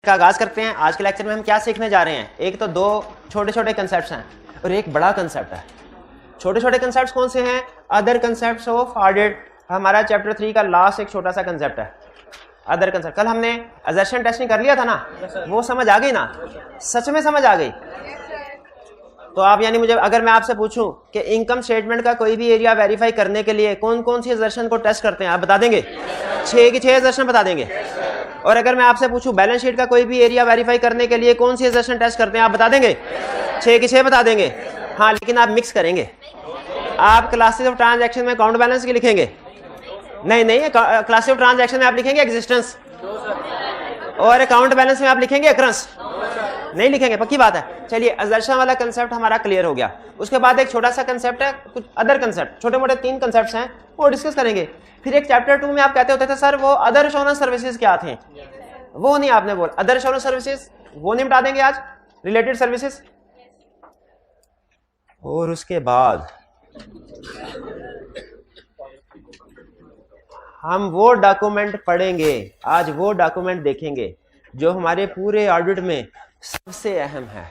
का आगाज करते हैं। आज के लेक्चर में हम क्या सीखने जा रहे हैं। एक तो दो छोटे छोटे कंसेप्ट हैं और एक बड़ा कंसेप्ट है। छोटे छोटे कंसेप्ट कौन से हैं? अदर कंसेप्ट ऑफ ऑडिट, हमारा चैप्टर 3 का लास्ट एक छोटा सा कंसेप्ट है अदर कंसेप्ट। कल हमने असर्शन टेस्टिंग कर लिया था ना, वो समझ आ गई ना? सच में समझ आ गई? तो आप यानी मुझे अगर मैं आपसे पूछूं कि इनकम स्टेटमेंट का कोई भी एरिया वेरीफाई करने के लिए कौन कौन सी असर्शन को टेस्ट करते हैं, आप बता देंगे? 6 की 6 असर्शन बता देंगे। और अगर मैं आपसे पूछूं बैलेंस शीट का कोई भी एरिया वेरीफाई करने के लिए कौन सी असर्शन टेस्ट करते हैं, आप बता देंगे? 6 की 6 बता देंगे। हाँ, लेकिन आप मिक्स करेंगे। आप क्लासेस ऑफ ट्रांजैक्शन में अकाउंट बैलेंस की लिखेंगे? नहीं, क्लासेस ऑफ ट्रांजैक्शन में आप लिखेंगे एग्जिस्टेंस, और अकाउंट बैलेंस में आप लिखेंगे अक्रंस? नहीं लिखेंगे, पक्की बात है। चलिए, असर्शन वाला कंसेप्ट हमारा क्लियर हो गया। उसके बाद एक छोटा सा कंसेप्ट है, कुछ अदर कंसेप्ट, छोटे मोटे 3 कंसेप्ट्स हैं, वो डिस्कस करेंगे। फिर एक चैप्टर 2 में आप कहते होते थे सर वो अदर एश्योरेंस सर्विसेज क्या थे, वो नहीं आपने बोला। अदर एश्योरेंस सर्विसेज वो नहीं बता देंगे आज, रिलेटेड सर्विसेज। और उसके बाद हम वो डॉक्यूमेंट पढ़ेंगे, आज वो डॉक्यूमेंट देखेंगे जो हमारे पूरे ऑडिट में सबसे अहम है,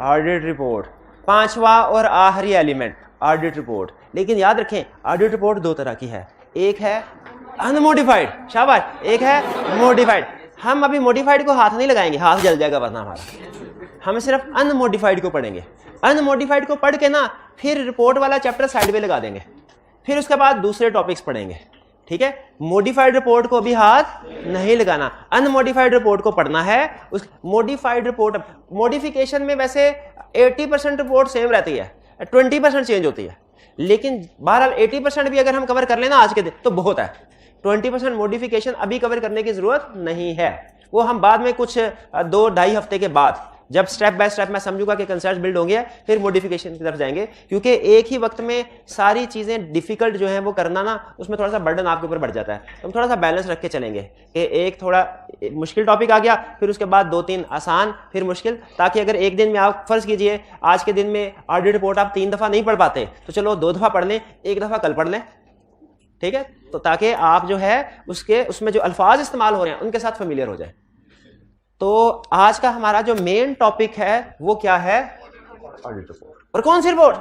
ऑडिट रिपोर्ट। 5वां और आखिरी एलिमेंट ऑडिट रिपोर्ट। लेकिन याद रखें, ऑडिट रिपोर्ट 2 तरह की है, एक है अनमोडिफाइड, शाबाश, एक है मोडिफाइड। हम अभी मोडिफाइड को हाथ नहीं लगाएंगे, हाथ जल जाएगा वरना हमारा। हम सिर्फ अनमोडिफाइड को पढ़ेंगे। अनमोडिफाइड को पढ़ के ना फिर रिपोर्ट वाला चैप्टर साइड में लगा देंगे, फिर उसके बाद दूसरे टॉपिक्स पढ़ेंगे, ठीक है? मोडिफाइड रिपोर्ट को भी हाथ नहीं लगाना, अनमोडिफाइड रिपोर्ट को पढ़ना है। उस मोडिफाइड रिपोर्ट, मोडिफिकेशन में वैसे 80% रिपोर्ट सेम रहती है, 20% चेंज होती है, लेकिन बहरहाल 80% भी अगर हम कवर कर लेना आज के दिन तो बहुत है। 20% मोडिफिकेशन अभी कवर करने की जरूरत नहीं है, वो हम बाद में कुछ 2-2.5 हफ्ते के बाद जब स्टेप बाय स्टेप मैं समझूंगा कि कंसेप्ट बिल्ड होंगे फिर मॉडिफिकेशन की तरफ जाएंगे। क्योंकि एक ही वक्त में सारी चीजें डिफिकल्ट जो है वो करना ना, उसमें थोड़ा सा बर्डन आपके ऊपर बढ़ जाता है। तो हम थोड़ा सा बैलेंस रख के चलेंगे कि एक थोड़ा मुश्किल टॉपिक आ गया, फिर उसके बाद 2-3 आसान, फिर मुश्किल, ताकि अगर एक दिन में आप फर्ज कीजिए आज के दिन में ऑडिट रिपोर्ट आप 3 दफा नहीं पढ़ पाते तो चलो 2 दफा पढ़ लें, 1 दफा कल पढ़ लें, ठीक है? तो ताकि आप जो है उसमें जो अल्फाज इस्तेमाल हो रहे हैं उनके साथ फेमिलियर हो जाए। तो आज का हमारा जो मेन टॉपिक है वो क्या है? Audit report. और कौन सी रिपोर्ट?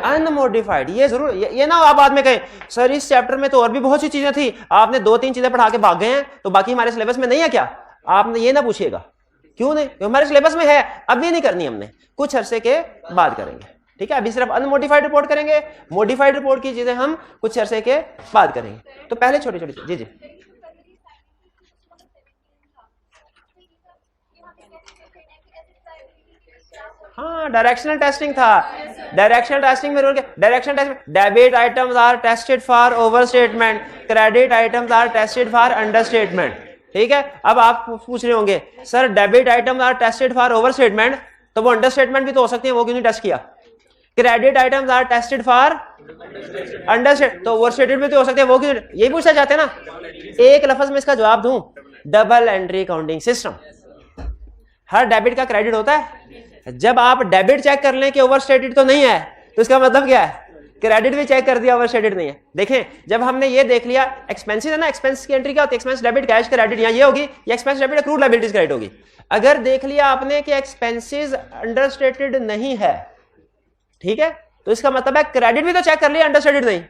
अनमोडिफाइड। ये जरूर, ये ना आप बाद में कहें सर इस चैप्टर में तो और भी बहुत सी चीजें थी, आपने 2-3 चीजें पढ़ा के भाग गए हैं, तो बाकी हमारे सिलेबस में नहीं है क्या? आपने ये ना पूछिएगा, क्यों नहीं? हमारे सिलेबस में है, अभी नहीं करनी, हमने कुछ अरसे के बाद करेंगे, ठीक है? अभी सिर्फ अनमोडिफाइड रिपोर्ट करेंगे, मोडिफाइड रिपोर्ट की चीजें हम कुछ अरसे के बाद करेंगे। तो पहले छोटी छोटी जी हाँ, डायरेक्शनल टेस्टिंग था। डायरेक्शनल टेस्टिंग में रूल क्या? Directional testing, debit items are tested for over statement, credit items are tested for under statement, ठीक है? अब आप पूछ रहे होंगे sir debit items are tested for over statement, तो वो अंडर स्टेटमेंट भी तो हो सकती है, वो क्यों नहीं टेस्ट किया? Credit items are tested for under state, तो ओवर स्टेटेड भी तो हो सकते हैं, वो क्यों? यही पूछना चाहते हैं ना। एक लफ्ज में इसका जवाब दूं, डबल एंट्री काउंटिंग सिस्टम। हर डेबिट का क्रेडिट होता है। जब आप डेबिट चेक कर लें कि ओवर स्टेटेड तो नहीं है, तो इसका मतलब क्या है? क्रेडिट भी चेक कर दिया, ओवर स्टेटेड नहीं है। देखें, जब हमने ये देख लिया एक्सपेंसेस है ना, एक्सपेंस की एंट्री क्या होती है? एक्सपेंस डेबिट कैश क्रेडिट, यहाँ ये होगी, ये expense debit accrued liabilities credit होगी। अगर देख लिया आपने कि एक्सपेंसेस अंडरस्टेटेड नहीं है, ठीक है, तो इसका मतलब है क्रेडिट भी तो चेक कर लिया, अंडरस्टेटेड नहीं।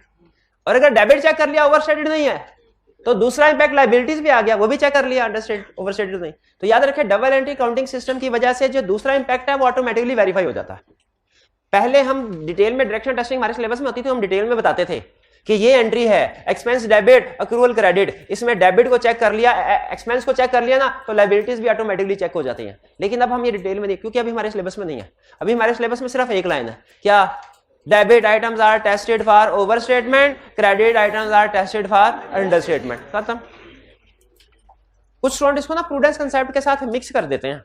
और अगर डेबिट चेक कर लिया, ओवरस्टेटेड नहीं है, तो दूसरा इंपैक्ट लायबिलिटीज भी आ गया, वो भी चेक कर लिया, अंडरस्टेटेड ओवरस्टेटेड नहीं। तो याद रखें, डबल एंट्री काउंटिंग सिस्टम की वजह से जो दूसरा इंपैक्ट है वो ऑटोमेटिकली वेरीफाई हो जाता है। पहले हम डिटेल में डायरेक्शनल टेस्टिंग हमारे सिलेबस में होती थी, हम डिटेल में बताते थे कि ये एंट्री है एक्सपेंस डेबिट अक्रूवल क्रेडिट, इसमें डेबिट को चेक कर लिया, एक्सपेंस को चेक कर लिया ना, तो लायबिलिटीज भी ऑटोमेटिकली चेक हो जाती हैं। लेकिन अब हम ये डिटेल में नहीं, क्योंकि अभी हमारे सिलेबस में नहीं है। अभी हमारे सिलेबस में सिर्फ एक लाइन है, क्या? Debit items are tested for over statement, credit items are tested for under statement, खत्म। कुछ स्टूडेंट इसको ना प्रूडेंस कंसेप्ट के साथ मिक्स कर देते हैं।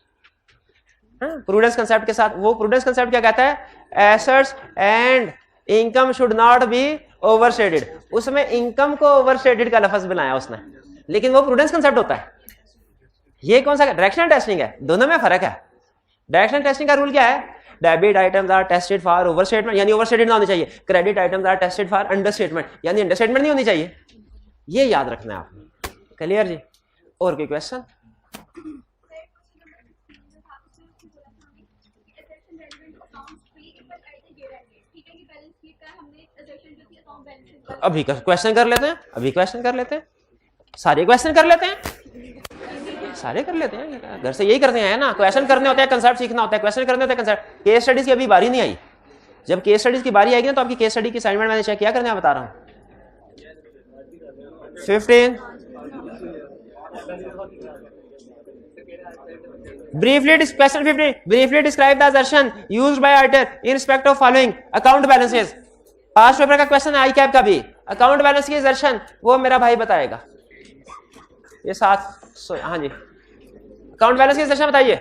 प्रूडेंस कंसेप्ट के साथ, वो प्रूडेंस कंसेप्ट क्या कहता है? Assets and income should not be overstated. उसमें इनकम को ओवरस्टेटेड का लफ्ज बनाया उसने, लेकिन वो प्रूडेंस कंसेप्ट होता है। ये कौन सा? डायरेक्शनल टेस्टिंग है, दोनों में फर्क है। डायरेक्शनल टेस्टिंग का रूल क्या है? Debit items are tested for over statement, यानी ओवर स्टेटेड ना होनी चाहिए। Credit items are tested for under statement, यानी अंडर स्टेटमेंट नहीं होनी चाहिए। ये याद रखना है आपने। क्लियर जी? और कोई क्वेश्चन? अभी क्वेश्चन कर लेते हैं, अभी क्वेश्चन कर लेते हैं, सारे क्वेश्चन कर लेते हैं, सारे कर लेते हैं। घर से यही करते हैं ना, क्वेश्चन करने होते हैं, कंसेप्ट सीखना होता है, क्वेश्चन करने होते हैं कंसेप्ट। केस स्टडीज की अभी बारी नहीं आई, जब केस स्टडीज की बारी आएगी ना तो आपकी केस स्टडी की असाइनमेंट मैंने चेक किया करने, मैं बता रहा हूँ। 15 question 15 briefly describe the assertion used by author in respect of following account balances। Past paper का क्वेश्चन है आई कैप का भी, अकाउंट बैलेंस की assertion वो मेरा भाई बताएगा। ये 7 हाँ जी, अकाउंट बैलेंस की assertion बताइए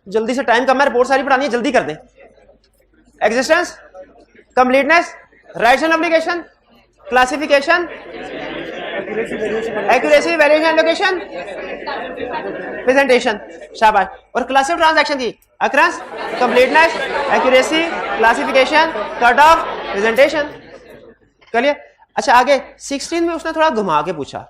जल्दी से, टाइम कम है, रिपोर्ट सारी पढ़ानी है, जल्दी कर दें। Existence, completeness, rights and obligation, classification, accuracy, valuation, allocation, presentation, शाबाश। और क्लास ऑफ ट्रांजैक्शन की अक्रंस, completeness, accuracy, classification, cut off, presentation. चलिए अच्छा आगे 16 में उसने थोड़ा घुमा के पूछा,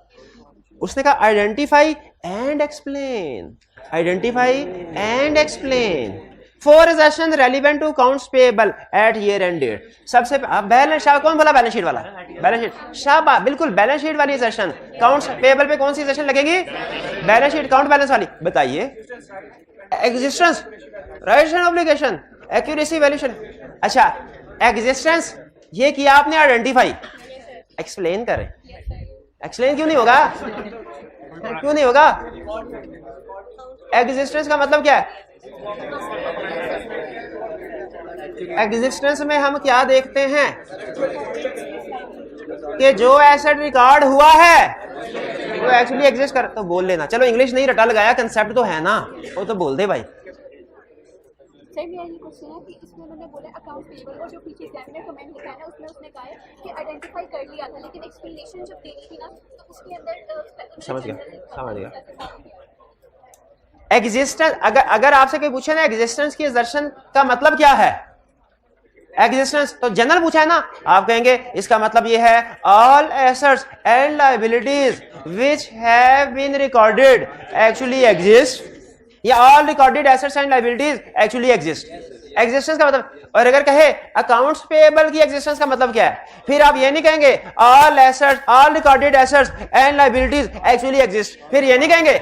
उसने कहा identify and explain, identify and explain for assertion relevant to accounts payable at year end date। सबसे बैलेंस शीट, कौन बोला बैलेंस शीट वाला? बैलेंस शीट, शाबाश, बिल्कुल बैलेंस शीट वाली assertion। अकाउंट्स पेबल पे कौन सी assertion लगेगी? बैलेंस शीट, अकाउंट बैलेंस वाली। बताइए existence, rights and obligation, accuracy, valuation. अच्छा एग्जिस्टेंस ये किया आपने, आइडेंटिफाई, एक्सप्लेन करें। एक्सप्लेन क्यों नहीं होगा? क्यों नहीं होगा? एग्जिस्टेंस का मतलब क्या है? एग्जिस्टेंस में हम क्या देखते हैं कि जो एसेट रिकॉर्ड हुआ है वो एक्चुअली एग्जिस्ट कर, तो बोल लेना। चलो इंग्लिश नहीं रटा लगाया, कंसेप्ट तो है ना, वो तो बोल दे भाई। सर मेरा ये क्वेश्चन है कि इसमें उन्होंने बोला अकाउंट पेबल, और जो पीछे एग्जामिनर कमेंट लिखा है ना उसमें उसने कहा है कि आइडेंटिफाई कर लिया था, लेकिन एक्सप्लेनेशन जब देनी थी ना तो उसके अंदर समझ गया। एग्जिस्टेंस, अगर आपसे कोई पूछे ना एग्जिस्टेंस की assertion का मतलब क्या है, एग्जिस्टेंस तो जनरल पूछा है ना, आप कहेंगे इसका मतलब ये है all assets and liabilities which have been recorded actually exist, या all recorded assets and liabilities actually exist. Existence का मतलब, और अगर कहे अकाउंट्स पेबल की एग्जिस्टेंस का मतलब क्या है, फिर आप ये नहीं कहेंगे all assets, all recorded assets and liabilities actually exist, फिर ये नहीं कहेंगे,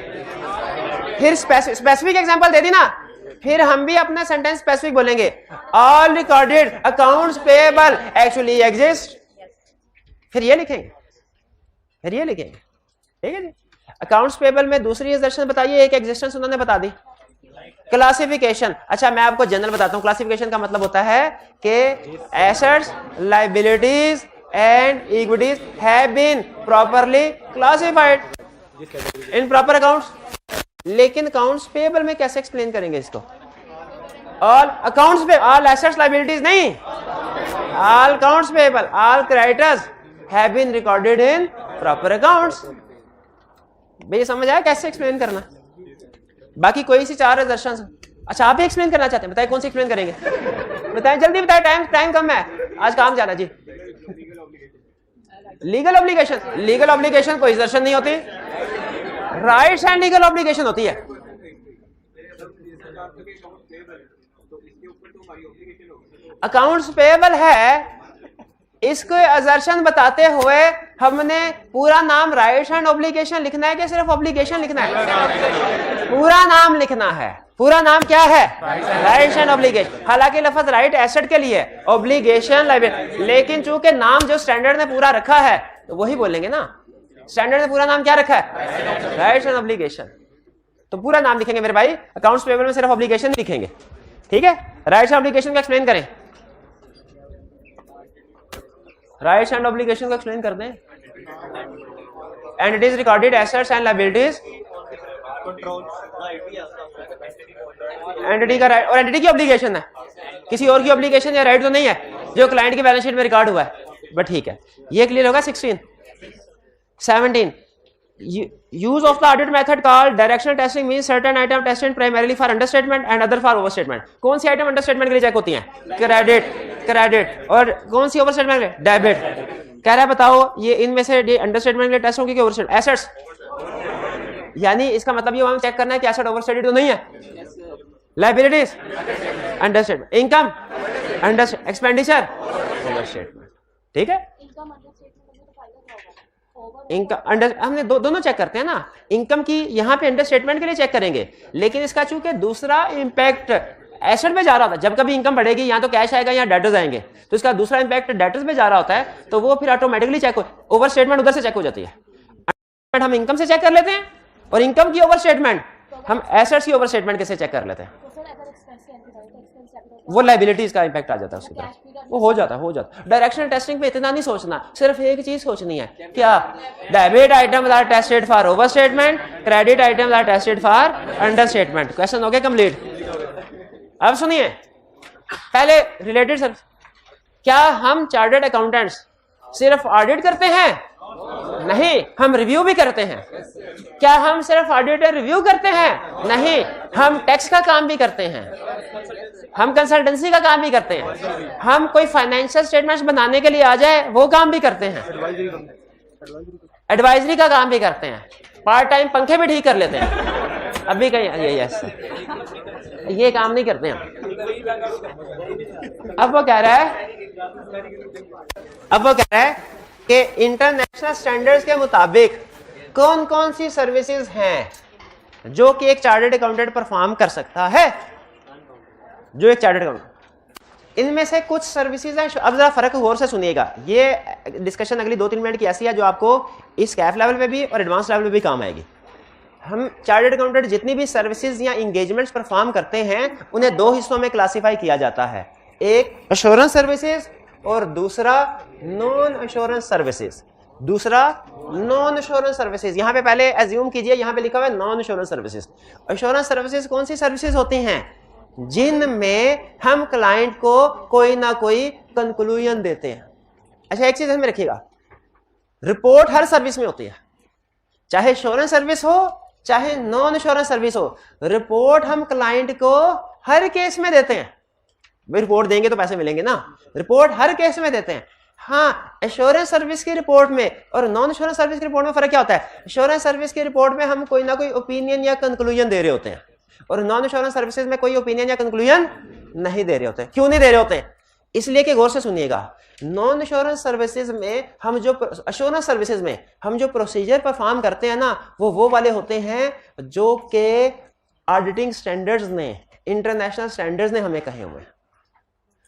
फिर स्पेसिफिक एग्जांपल दे दी ना, फिर हम भी अपना सेंटेंस स्पेसिफिक बोलेंगे, all recorded accounts payable actually exist, फिर ये लिखेंगे, फिर ये लिखेंगे। ठीक है जी। अकाउंट्स पेबल में दूसरी assertion बताइए, एक एग्जिस्टेंस उन्होंने बता दी। क्लासिफिकेशन, अच्छा मैं आपको जनरल बताता हूं, क्लासिफिकेशन का मतलब होता है कि assets, liabilities and equities have been properly classified in proper accounts. लेकिन अकाउंट्स पेबल में कैसे एक्सप्लेन करेंगे इसको? All accounts pay, all assets liabilities नहीं, all accounts payable, all creditors have been recorded in proper accounts. भाई समझ आया कैसे एक्सप्लेन करना? बाकी कोई सी 4 assertions। अच्छा आप भी एक्सप्लेन करना चाहते हैं, बताइए कौन सी एक्सप्लेन करेंगे? बताएं जल्दी बताएं, टाइम कम है, आज काम ज्यादा जी। लीगल ऑब्लिगेशन, लीगल ऑब्लिगेशन कोई assertion नहीं होती, राइट्स एंड लीगल ऑब्लिगेशन होती है। अकाउंट्स पेबल है, इसको assertion बताते हुए हमने पूरा नाम राइट्स एंड ऑब्लिगेशन लिखना है कि सिर्फ ऑब्लिगेशन लिखना है? पूरा नाम लिखना है। पूरा नाम क्या है? Rights and obligation. हालांकि लफ्ज राइट एसेट के लिए, ऑब्लिगेशन लायबिलिटी, लेकिन चूंकि नाम जो स्टैंडर्ड ने पूरा रखा है तो वही बोलेंगे ना। स्टैंडर्ड ने पूरा नाम क्या रखा है? राइट्स एंड ऑब्लिगेशन, तो पूरा नाम लिखेंगे मेरे भाई। अकाउंट्स पेबल में सिर्फ ऑब्लिगेशन लिखेंगे, ठीक है? राइट्स एंड ऑब्लिगेशन को एक्सप्लेन करें, राइट्स एंड ऑब्लिगेशन को एक्सप्लेन कर दें। Entities, recorded assets and liabilities, entity का राइट और एंटिटी की ऑब्लिगेशन है, किसी और की ऑब्लिगेशन या राइट तो नहीं है जो क्लाइंट की बैलेंस शीट में रिकॉर्ड हुआ है। बट ठीक है, ये क्लियर होगा। 16 17 use of the audit method called directional testing means certain item tested primarily for understatement and other for overstatement। कौन सी आइटम अंडरस्टेटमेंट के लिए चेक होती हैं? क्रेडिट। और कौन सी ओवरस्टेटमेंट के लिए? डेबिट। कह रहा है बताओ ये इनमें से अंडरस्टेटमेंट के लिए टेस्ट होंगे कि ओवरस्टेटमेंट? एसेट्स, यानी इसका मतलब ये हमें चेक करना है कि एसेट ओवरस्टेटेड तो नहीं है, liabilities understatement, income understatement, expenditure overstatement, ठीक है। इनकम अंडर हमने दोनों चेक करते हैं ना, इनकम की यहाँ पे अंडर स्टेटमेंट के लिए चेक करेंगे, लेकिन इसका चूंकि दूसरा इंपैक्ट एसेट पे जा रहा होता है, जब कभी इनकम बढ़ेगी यहाँ तो कैश आएगा, यहाँ डेटर्स आएंगे, तो इसका दूसरा इंपैक्ट डेटर्स पे जा रहा होता है, तो वो फिर ऑटोमेटिकली चेक हो, ओवर स्टेटमेंट उधर से चेक हो जाती है। हम इनकम से चेक कर लेते हैं और इनकम की ओवर स्टेटमेंट हम एसेट्स की ओवर स्टेटमेंट कैसे चेक कर लेते हैं, वो लायबिलिटीज का इंपैक्ट आ जाता है उसकी तरफ, वो हो जाता है। डायरेक्शनल टेस्टिंग पे इतना नहीं सोचना, सिर्फ एक चीज सोचनी है, क्या debit items are tested for over statement, credit items are tested for under statement. Question हो गया कंप्लीट। अब सुनिए, पहले रिलेटेड सर, क्या हम चार्टर्ड अकाउंटेंट्स सिर्फ ऑडिट करते हैं? नहीं, हम रिव्यू भी करते हैं। क्या हम सिर्फ ऑडिट और रिव्यू करते हैं? नहीं, हम टैक्स का काम भी करते हैं, हम कंसल्टेंसी का काम भी करते हैं, हम कोई फाइनेंशियल स्टेटमेंट्स बनाने के लिए आ जाए वो काम भी करते हैं, एडवाइजरी का काम भी करते हैं, पार्ट टाइम पंखे भी ठीक कर लेते हैं। अभी कहीं ये काम नहीं करते हैं। अब वो कह रहा है कि इंटरनेशनल स्टैंडर्ड्स के मुताबिक कौन कौन सी सर्विसेज हैं जो कि एक चार्टर्ड अकाउंटेंट परफॉर्म कर सकता है, जो एक चार्टर्ड अकाउंटेंट। इनमें से कुछ सर्विसेज हैं, अब जरा फर्क गौर से सुनिएगा, ये डिस्कशन अगली 2-3 मिनट की ऐसी है जो आपको इस कैफ लेवल पे भी और एडवांस लेवल पे भी काम आएगी। हम चार्टर्ड अकाउंटेंट जितनी भी सर्विसेज या इंगेजमेंट्स परफॉर्म करते हैं उन्हें 2 हिस्सों में क्लासिफाई किया जाता है, एक एश्योरेंस सर्विसेज और दूसरा non assurance services. Non assurance services, यहाँ पे पहले एज्यूम कीजिए, यहाँ पे लिखा हुआ है non assurance services. Assurance services कौन सी सर्विसेज होती हैं? जिनमें हम क्लाइंट को कोई ना कोई कंक्लूजन देते हैं। अच्छा, एक चीज ध्यान में रखिएगा, रिपोर्ट हर सर्विस में होती है, चाहे एश्योरेंस सर्विस हो चाहे नॉन एश्योरेंस सर्विस हो, रिपोर्ट हम क्लाइंट को हर केस में देते हैं। भाई रिपोर्ट देंगे तो पैसे मिलेंगे ना, रिपोर्ट हर केस में देते हैं। हाँ, एश्योरेंस सर्विस की रिपोर्ट में और नॉन एश्योरेंस सर्विस की रिपोर्ट में फर्क क्या होता है? एश्योरेंस सर्विस की रिपोर्ट में हम कोई ना कोई ओपिनियन या कंक्लूजन दे रहे होते हैं और नॉन एश्योरेंस सर्विसेज में कोई ओपिनियन या कंक्लूजन नहीं दे रहे होते। क्यों नहीं दे रहे होते? इसलिए कि गौर से सुनिएगा, नॉन एश्योरेंस सर्विसेज में हम जो एश्योरेंस सर्विसेज में हम जो प्रोसीजर परफॉर्म करते हैं ना, वो वाले होते हैं जो के ऑडिटिंग स्टैंडर्ड्स ने, इंटरनेशनल स्टैंडर्ड्स ने हमें कहे हुए हैं।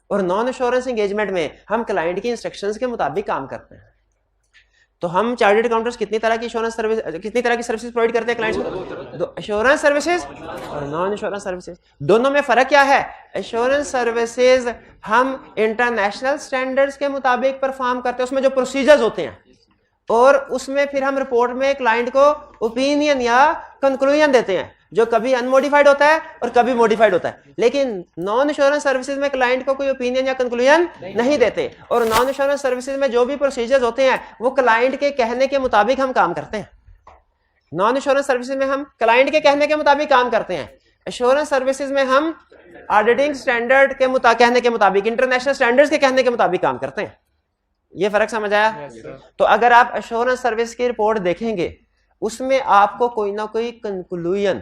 और नॉन एश्योरेंस एंगेजमेंट में हम क्लाइंट की इंस्ट्रक्शंस के मुताबिक काम करते हैं। तो हम चार्टर्ड अकाउंटेंट्स कितनी तरह की सर्विसेज प्रोवाइड करते हैं क्लाइंट्स को? दो, एश्योरेंस सर्विसेज और नॉन एश्योरेंस सर्विसेज। दोनों में फर्क क्या है? एश्योरेंस सर्विसेज हम इंटरनेशनल स्टैंडर्ड्स के मुताबिक परफॉर्म करते हैं, उसमें जो प्रोसीजर्स होते हैं, और उसमें फिर हम रिपोर्ट में क्लाइंट को ओपिनियन या कंक्लूजन देते हैं जो कभी अनमोडिफाइड होता है और कभी मॉडिफाइड होता है। लेकिन नॉन एश्योरेंस सर्विसेज में क्लाइंट को कोई ओपिनियन या कंक्लूजन नहीं देते, और नॉन एश्योरेंस सर्विसेज में जो भी प्रोसीजर्स होते हैं वो क्लाइंट के कहने के मुताबिक हम काम करते हैं। नॉन एश्योरेंस सर्विसेज में हम क्लाइंट के कहने के मुताबिक काम करते हैं, एश्योरेंस सर्विसेज में हम ऑडिटिंग स्टैंडर्ड के कहने के मुताबिक, इंटरनेशनल स्टैंडर्ड्स के कहने के मुताबिक काम करते हैं। ये फर्क समझ आया? तो अगर आप एश्योरेंस सर्विस की रिपोर्ट देखेंगे उसमें आपको कोई ना कोई कंक्लूजन,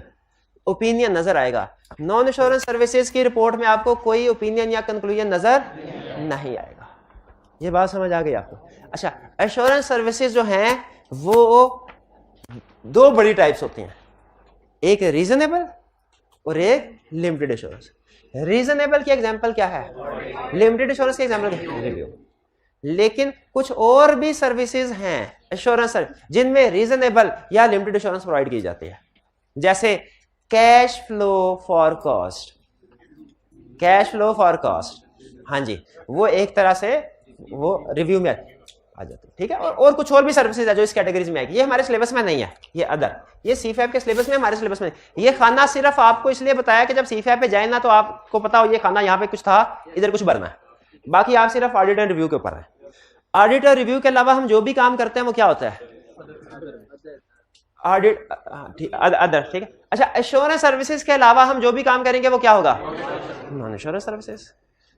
ओपिनियन नजर आएगा। नॉन एश्योरेंस सर्विसेज की रिपोर्ट में आपको कोई ओपिनियन या कंक्लूजन नजर नहीं आएगा। ये बात समझ आ गई आपको? अच्छा, एश्योरेंस सर्विसेज जो हैं वो 2 बड़ी टाइप्स होती हैं, एक रीजनेबल और एक लिमिटेड एश्योरेंस। रीजनेबल की एग्जांपल क्या है? लिमिटेड एश्योरेंस की एग्जांपल क्या है? रिव्यू। लेकिन कुछ और भी सर्विसेज हैं एश्योरेंस जिनमें रीजनेबल या लिमिटेड एश्योरेंस प्रोवाइड की जाती है, जैसे cash flow for cost. Cash flow for cost, हाँ जी, वो एक तरह से वो रिव्यू में आ जाती है, ठीक है। और कुछ और भी सर्विसेज है जो इस कैटेगरीज में आएगी। ये हमारे सिलेबस में नहीं है, ये अदर, ये सीफैब के सिलेबस में, हमारे सिलेबस में। ये खाना सिर्फ आपको इसलिए बताया कि जब सीफैब पे जाए ना तो आपको पता हो ये खाना यहाँ पे कुछ था, इधर कुछ भरना है। बाकी आप सिर्फ ऑडिट एंड रिव्यू के ऊपर है। ऑडिट और रिव्यू के अलावा हम जो भी काम करते हैं वो क्या होता है? ऑडिट, अदर, ठीक है। अच्छा, एश्योरेंस सर्विसेज के अलावा हम जो भी काम करेंगे वो क्या होगा? Non assurance services.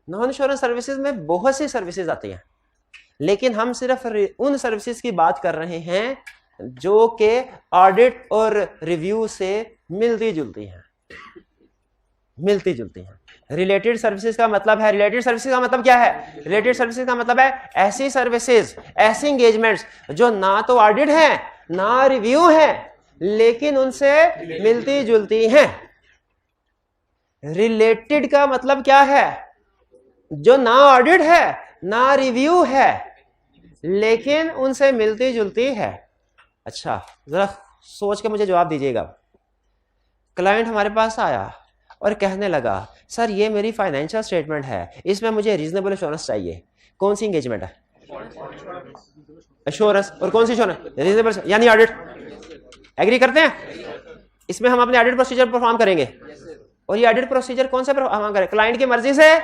Non assurance services में बहुत सी सर्विसेज आती हैं, लेकिन हम सिर्फ उन सर्विसेज की बात कर रहे हैं जो कि ऑडिट और रिव्यू से मिलती जुलती हैं, मिलती जुलती हैं। रिलेटेड सर्विसेज का मतलब है, रिलेटेड सर्विसेज का मतलब क्या है? रिलेटेड सर्विसेज का मतलब है ऐसी सर्विसेज, ऐसी एंगेजमेंट्स जो ना तो ऑडिट है ना रिव्यू है, लेकिन उनसे मिलती जुलती हैं। रिलेटेड का मतलब क्या है? जो ना ऑडिट है ना रिव्यू है, लेकिन उनसे मिलती जुलती है। अच्छा, जरा सोच के मुझे जवाब दीजिएगा। क्लाइंट हमारे पास आया और कहने लगा, सर ये मेरी फाइनेंशियल स्टेटमेंट है, इसमें मुझे रीजनेबल एश्योरेंस चाहिए। कौन सी एंगेजमेंट है? एश्योरेंस। और कौन सी एश्योरेंस? रीजनेबल, यानी ऑडिट। एग्री करते हैं? इसमें हम अपने ऑडिट प्रोसीजर परफॉर्म करेंगे। और ये ऑडिट प्रोसीजर कौन से परफॉर्म करें? क्लाइंट की मर्जी से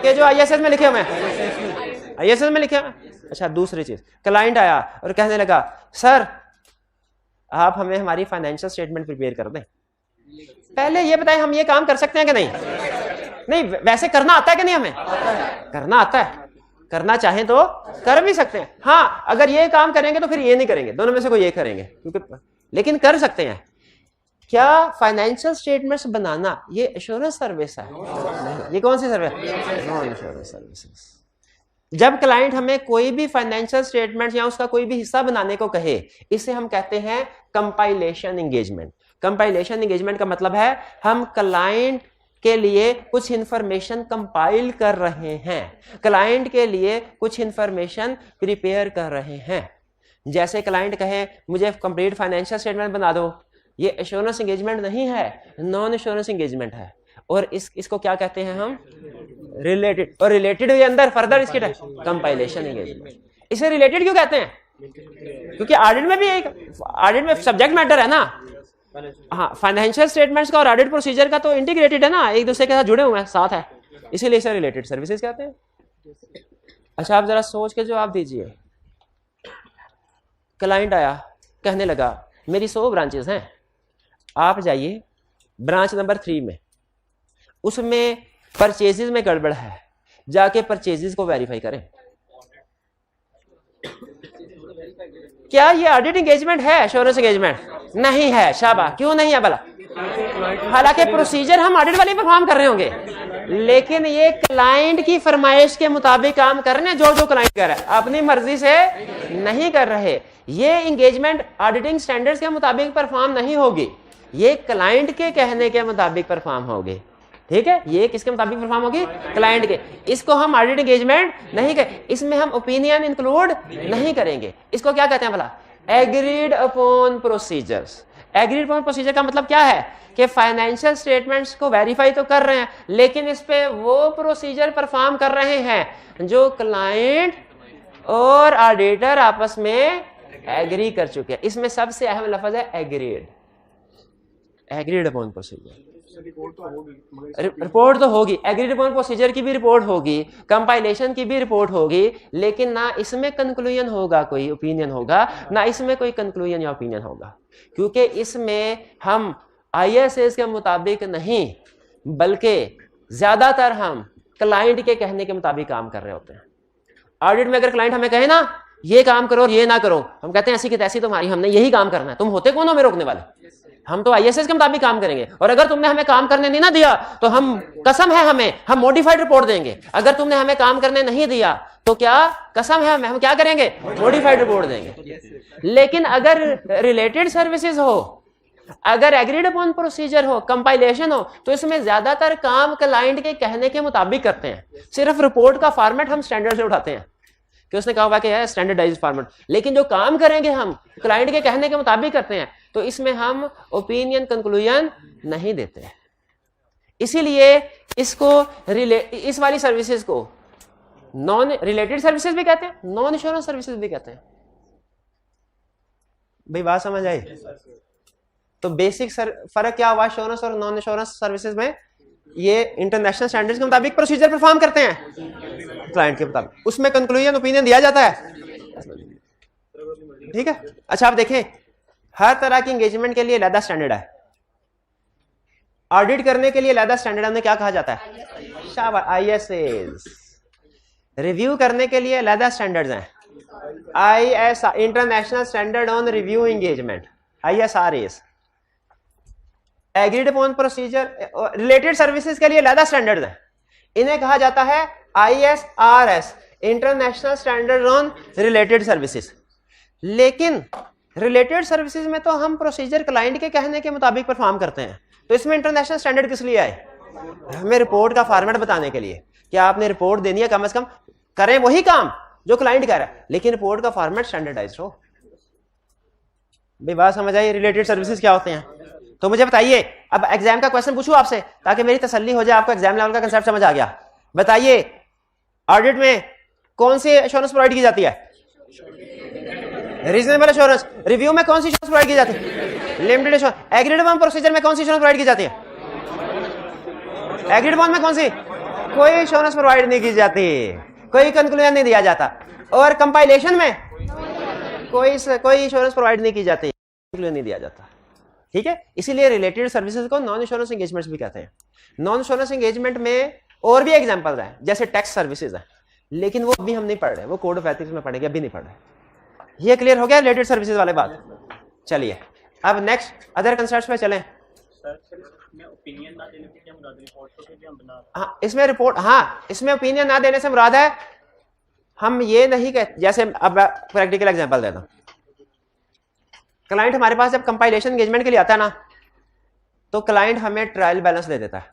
कि जो आईएसएस में लिखे हुए हैं, आईएसएस में लिखे हुए। अच्छा, दूसरी चीज, क्लाइंट आया और कहने लगा, सर आप हमें हमारी फाइनेंशियल स्टेटमेंट प्रिपेयर कर दें। पहले ये बताएं हम ये काम कर सकते हैं कि नहीं? नहीं, वैसे करना आता है कि नहीं? हमें करना आता है। करना चाहें तो कर भी सकते हैं। हाँ, अगर ये काम करेंगे तो फिर ये नहीं करेंगे, दोनों में से कोई ये करेंगे, क्योंकि लेकिन कर सकते हैं। क्या फाइनेंशियल स्टेटमेंट्स बनाना ये एश्योरेंस सर्विस है? नहीं। ये कौन सी सर्विस? Non assurance services. जब क्लाइंट हमें कोई भी फाइनेंशियल स्टेटमेंट या उसका कोई भी हिस्सा बनाने को कहे, इसे हम कहते हैं कंपाइलेशन एंगेजमेंट। कंपाइलेशन एंगेजमेंट का मतलब है हम क्लाइंट के लिए कुछ इंफॉर्मेशन कंपाइल कर रहे हैं, क्लाइंट के लिए कुछ इंफॉर्मेशन प्रिपेयर कर रहे हैं। जैसे क्लाइंट कहे मुझे कंप्लीट फाइनेंशियल स्टेटमेंट बना दो, ये एश्योरेंस एंगेजमेंट नहीं है, नॉन एश्योरेंस एंगेजमेंट है। और इसको क्या कहते हैं हम? रिलेटेड। और रिलेटेड के अंदर फर्दर इसके कंपाइलेशन एंगेजमेंट। इसे रिलेटेड क्यों कहते हैं? क्योंकि ऑडिट में भी एक ऑडिट में सब्जेक्ट मैटर है ना। हाँ, फाइनेंशियल स्टेटमेंट्स का और ऑडिट प्रोसीजर का तो इंटीग्रेटेड है ना, एक दूसरे के साथ जुड़े हुए हैं, साथ है, इसीलिए इसे रिलेटेड सर्विसेज कहते हैं। अच्छा, आप जरा सोच के जवाब दीजिए। क्लाइंट आया, कहने लगा मेरी 100 ब्रांचेस हैं, आप जाइए ब्रांच नंबर 3 में, उसमें परचेजेस में गड़बड़ है, जाके परचेजेस को वेरीफाई करें। क्या ये ऑडिट एंगेजमेंट है? एश्योरेंस एंगेजमेंट नहीं है। शाबा, क्यों नहीं है भला? हालांकि प्रोसीजर हम ऑडिट वाले परफॉर्म कर रहे होंगे, लेकिन ये क्लाइंट की फरमाइश के मुताबिक काम कर रहे हैं। जो क्लाइंट कर रहा है, अपनी मर्जी से नहीं कर रहे। ये एंगेजमेंट ऑडिटिंग स्टैंडर्ड्स के मुताबिक परफॉर्म नहीं होगी, ये क्लाइंट के कहने के मुताबिक परफॉर्म होगी। ठीक है, ये किसके मुताबिक परफॉर्म होगी? क्लाइंट के। इसको हम ऑडिट एंगेजमेंट नहीं करें, इसमें हम ओपिनियन इंक्लूड नहीं करेंगे। इसको क्या कहते हैं भला? Agreed upon procedures. Agreed upon procedure का मतलब क्या है कि फाइनेंशियल स्टेटमेंट्स को वेरीफाई तो कर रहे हैं, लेकिन इस पे वो प्रोसीजर परफॉर्म कर रहे हैं जो क्लाइंट और ऑडिटर आपस में एग्री कर चुके हैं। इसमें सबसे अहम लफ्ज है agreed. Agreed upon procedure. Report तो होगी, एग्रीड अपॉन प्रोसीजर की भी रिपोर्ट होगी, कंपाइलेशन की भी रिपोर्ट होगी, लेकिन ना इसमें कंक्लूजन होगा, कोई ओपिनियन होगा, ना इसमें कोई कंक्लूजन या ओपिनियन होगा, क्योंकि इसमें हम आईएसएस के मुताबिक नहीं, बल्कि ज्यादातर हम क्लाइंट के कहने के मुताबिक काम कर रहे होते हैं। ऑडिट में अगर क्लाइंट हमें कहे ना ये काम करो और ये ना करो, हम कहते हैं ऐसी की तैसी तुम्हारी, हमने यही काम करना है, तुम होते कौन हो हमें रोकने वाले? हम तो आईएसएस के मुताबिक काम करेंगे, और अगर तुमने हमें काम करने नहीं ना दिया तो हम, कसम है हमें, हम मॉडिफाइड रिपोर्ट देंगे। अगर तुमने हमें काम करने नहीं दिया तो क्या, कसम है हम क्या करेंगे? मॉडिफाइड रिपोर्ट देंगे। लेकिन अगर रिलेटेड सर्विसेज हो, अगर एग्रीड अपॉन प्रोसीजर हो, कंपाइलेशन हो, तो इसमें ज्यादातर काम क्लाइंट के कहने के मुताबिक करते हैं। सिर्फ रिपोर्ट का फॉर्मेट हम स्टैंडर्ड से उठाते हैं कि उसने कहा हुआ कि है स्टैंडर्डाइज्ड फॉर्मेट, लेकिन जो काम करेंगे हम क्लाइंट के कहने के मुताबिक करते हैं, तो इसमें हम ओपिनियन कंक्लूजन नहीं देते हैं। इसीलिए इसको इस वाली सर्विसेज को नॉन रिलेटेड सर्विसेज भी कहते हैं, नॉन इंश्योरेंस सर्विसेज भी कहते हैं। भाई बात समझ आई? तो बेसिक फर्क क्या हुआ इंश्योरेंस और नॉन इंश्योरेंस सर्विसेज में? ये इंटरनेशनल स्टैंडर्ड्स के मुताबिक प्रोसीजर परफॉर्म करते हैं क्लाइंट के मुताबिक, उसमें कंक्लूजन ओपिनियन दिया जाता है। ठीक है। अच्छा, आप देखें हर तरह की एंगेजमेंट के लिए अलग स्टैंडर्ड है। ऑडिट करने के लिए अलग स्टैंडर्ड में क्या कहा जाता है? शाबाश, आईएसएस। रिव्यू करने के लिए अलग स्टैंडर्ड्स हैं, IS international standard on review engagement, ISRAs। Agreed upon procedure, related services के लिए अलग स्टैंडर्ड है, इन्हें कहा जाता है ISRS, international standard on related services. लेकिन रिलेटेड सर्विसेज में तो हम प्रोसीजर क्लाइंट के कहने के मुताबिक परफॉर्म करते हैं, तो इसमें इंटरनेशनल स्टैंडर्ड किस लिए आए? हमें रिपोर्ट का फॉर्मेट बताने के लिए कि आपने रिपोर्ट देनी है, कम से कम करें वही काम जो क्लाइंट कह रहा है, लेकिन रिपोर्ट का फॉर्मेट स्टैंडर्डाइज्ड हो। भाई बात समझ आई? रिलेटेड सर्विसेज क्या होते हैं? तो मुझे बताइए, अब एग्जाम का क्वेश्चन पूछूं आपसे ताकि मेरी तसल्ली हो जाए, आपको एग्जाम लेवल का कंसेप्ट समझ आ गया। बताइए, ऑडिट में कौन सी एश्योरेंस प्रोवाइड की जाती है? Reasonable assurance. रिव्यू में कौन सी एश्योरेंस प्रोवाइड की जाती है? Limited assurance. Agreed upon procedure में कौन सी एश्योरेंस प्रोवाइड की जाती है? एग्रीड अपॉन में कौन सी? कोई एश्योरेंस प्रोवाइड नहीं की जाती, कोई कंक्लूजन नहीं दिया जाता। और कंपाइलेशन में कोई एश्योरेंस प्रोवाइड नहीं की जाती, कंक्लूजन नहीं दिया जाता। ठीक है, इसीलिए रिलेटेड सर्विसेज को नॉन एश्योरेंस एंगेजमेंट्स भी कहते हैं। नॉन एश्योरेंस एंगेजमेंट में और भी एग्जांपल है, जैसे टैक्स सर्विसेज है, लेकिन वो अभी हम नहीं पढ़ रहे, वो कोड ऑफ एथिक्स में पढ़ेंगे, अभी नहीं पढ़ रहे। ये क्लियर हो गया रिलेटेड सर्विसेज वाले बात? चलिए अब नेक्स्ट अदर कंसेप्ट्स पे चलें। हाँ, इसमें रिपोर्ट, हाँ इसमें ओपिनियन ना देने से मुराद है, हम ये नहीं कहते, जैसे अब प्रैक्टिकल एग्जांपल देता हूं। क्लाइंट हमारे पास जब कंपाइलेशन एंगेजमेंट के लिए आता है ना, तो क्लाइंट हमें ट्रायल बैलेंस दे देता है।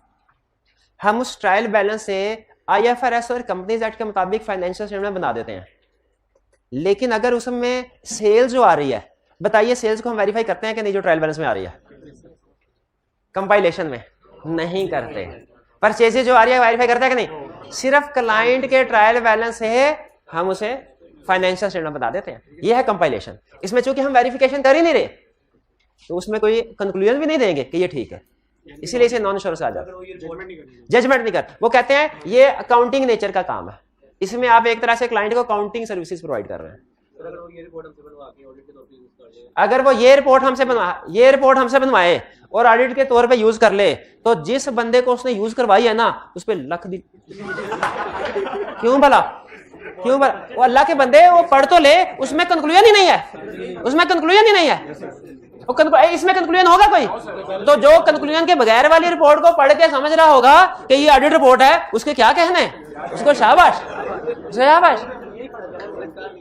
हम उस ट्रायल बैलेंस से IFRS और कंपनीज एक्ट के मुताबिक फाइनेंशियल स्टेटमेंट बना देते हैं। लेकिन अगर उसमें सेल्स जो आ रही है, बताइए सेल्स को हम वेरीफाई करते हैं कि नहीं जो ट्रायल बैलेंस में आ रही है? कंपाइलेशन में नहीं करते। परचेजेज जो आ रही है वेरीफाई करते हैं कि नहीं? सिर्फ क्लाइंट के ट्रायल बैलेंस से हम उसे फाइनेंशियल स्टेटमेंट बता देते हैं। यह है कंपाइलेशन। इसमें चूंकि हम वेरिफिकेशन कर ही नहीं रहे, तो उसमें कोई कंक्लूजन भी नहीं देंगे कि ये ठीक है, इसीलिए इसे नॉन एश्योरेंस आ जाता है। जजमेंट नहीं कर, वो कहते हैं ये अकाउंटिंग नेचर का काम है, इसमें आप एक तरह से क्लाइंट को अकाउंटिंग सर्विसेज प्रोवाइड कर रहे हैं। अगर वो ये रिपोर्ट हमसे बनवाए और ऑडिट के तौर पे यूज कर ले, तो जिस बंदे को उसने यूज करवाई है ना, उस पर लख दी। क्यों भला? वो अल्लाह के बंदे, वो पढ़ तो ले, उसमें कंक्लूजन ही नहीं है, उसमें कंक्लूजन ही नहीं है। इसमें कंक्लूजन होगा कोई? तो जो कंक्लूजन के बगैर वाली रिपोर्ट को पढ़ के समझ रहा होगा कि ये ऑडिट रिपोर्ट है, उसके क्या कहने, उसको शाबाश, शाबाश।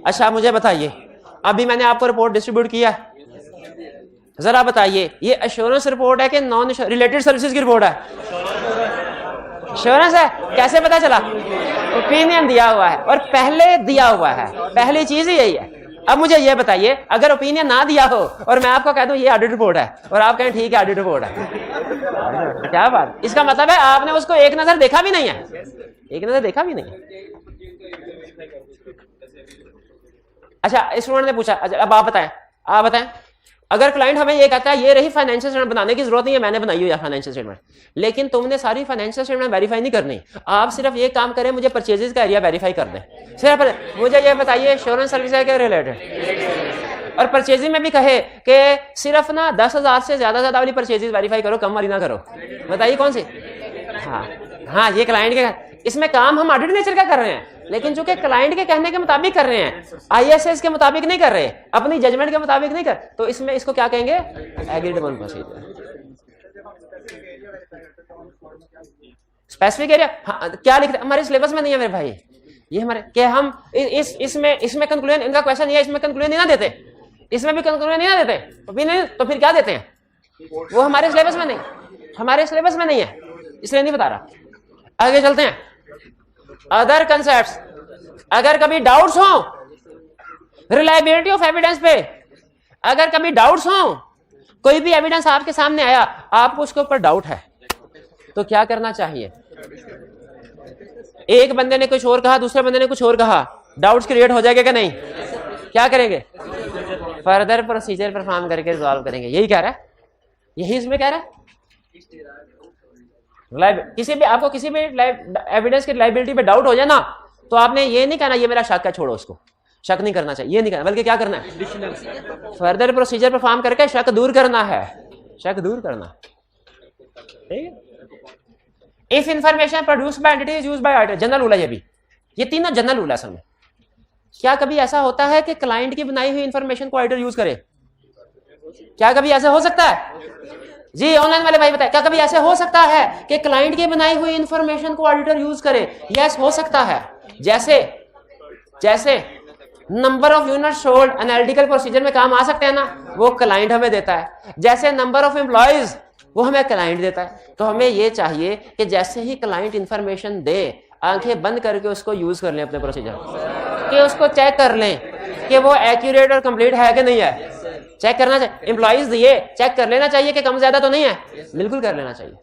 अच्छा मुझे बताइए, अभी मैंने आपको रिपोर्ट डिस्ट्रीब्यूट किया, जरा बताइए ये एश्योरेंस रिपोर्ट है कि नॉन रिलेटेड सर्विसेज की रिपोर्ट है? एश्योरेंस है। कैसे पता चला? ओपिनियन दिया हुआ है और पहले दिया हुआ है, पहली चीज ही यही है। अब मुझे ये बताइए, अगर ओपिनियन ना दिया हो और मैं आपको कह दूं ये ऑडिट रिपोर्ट है, और आप कहें ठीक है ऑडिट रिपोर्ट है, क्या बात? इसका मतलब है आपने उसको एक नजर देखा भी नहीं है, एक नजर देखा भी नहीं है। अच्छा स्टूडेंट ने पूछा, अच्छा अब आप बताएं, अगर क्लाइंट हमें ये कहता है ये रही फाइनेंशियल स्टेटमेंट, बनाने की जरूरत नहीं है, मैंने बनाई हुई है फाइनेंशियल स्टेटमेंट, लेकिन तुमने सारी फाइनेंशियल स्टेटमेंट वेरीफाई नहीं करनी, आप सिर्फ ये काम करें, मुझे परचेजेस का एरिया वेरीफाई कर दें, सिर्फ मुझे ये बताइए एश्योरेंस सर्विस है क्या रिलेटेड? और परचेजिंग में भी कहे कि सिर्फ ना 10,000 से ज्यादा वाली परचेजेस वेरीफाई करो, कम वाली ना करो, बताइए कौन सी? हाँ ये क्लाइंट के, इसमें काम हम ऑडिट नेचर का कर रहे हैं, लेकिन चूंकि क्लाइंट के कहने के मुताबिक कर रहे हैं, ISS के मुताबिक नहीं कर रहे, अपनी जजमेंट के मुताबिक नहीं कर, तो इसमें इसको क्या कहेंगे? Agreed upon procedure. Specific area, हाँ क्या लिखते हैं? हमारे सिलेबस में नहीं है मेरे भाई, ये हमारे कि हम इसमें कंक्लूजन, इनका क्वेश्चन नहीं है, इसमें कंक्लूजन नहीं ना देते, इसमें भी कंक्लूजन नहीं ना देते, तो फिर क्या देते हैं? वो हमारे सिलेबस में नहीं, हमारे सिलेबस में नहीं है, इसलिए नहीं बता रहा। आगे चलते हैं, अदर कंसेप्ट्स। अगर कभी डाउट्स हो रिलायबिलिटी ऑफ एविडेंस पे, अगर कभी डाउट्स हो, कोई भी एविडेंस आपके सामने आया, आपको उसके ऊपर डाउट है, तो क्या करना चाहिए? एक बंदे ने कुछ और कहा, दूसरे बंदे ने कुछ और कहा, डाउट्स क्रिएट हो जाएगा कि नहीं? क्या करेंगे? फर्दर प्रोसीजर परफॉर्म करके रिजॉल्व करेंगे। यही कह रहा है, यही इसमें कह रहा है। किसी भी आपको किसी भी एविडेंस की लायबिलिटी पे डाउट हो जाए ना, तो आपने ये नहीं कहना ये मेरा शक है, छोड़ो उसको, शक नहीं करना चाहिए, ये नहीं कहना, बल्कि क्या करना है? फर्दर प्रोसीजर परफॉर्म करके शक दूर करना है, शक दूर करना। If information produced by entity is used by auditor, general rule है ये भी, ये तीनों जनरल रूल है असल में। क्या कभी ऐसा होता है कि क्लाइंट की बनाई हुई इंफॉर्मेशन को ऑडिटर यूज करे? क्या कभी ऐसा हो सकता है? जी ऑनलाइन वाले भाई बताए, क्या कभी ऐसे हो सकता है कि क्लाइंट की बनाई हुई इंफॉर्मेशन को ऑडिटर यूज करे? यस हो सकता है। जैसे number of unit sold analytical procedure में काम आ सकते हैं ना, वो क्लाइंट हमें देता है। जैसे नंबर ऑफ एम्प्लॉयज, वो हमें क्लाइंट देता है। तो हमें ये चाहिए कि जैसे ही क्लाइंट इंफॉर्मेशन दे, आंखें बंद करके उसको यूज कर लें अपने प्रोसीजर, कि उसको चेक कर लें कि वो एक्यूरेट और कंप्लीट है कि नहीं है। चेक करना चाहिए। एम्प्लॉइज दिए, चेक कर लेना चाहिए कि कम ज्यादा तो नहीं है, बिल्कुल कर लेना चाहिए।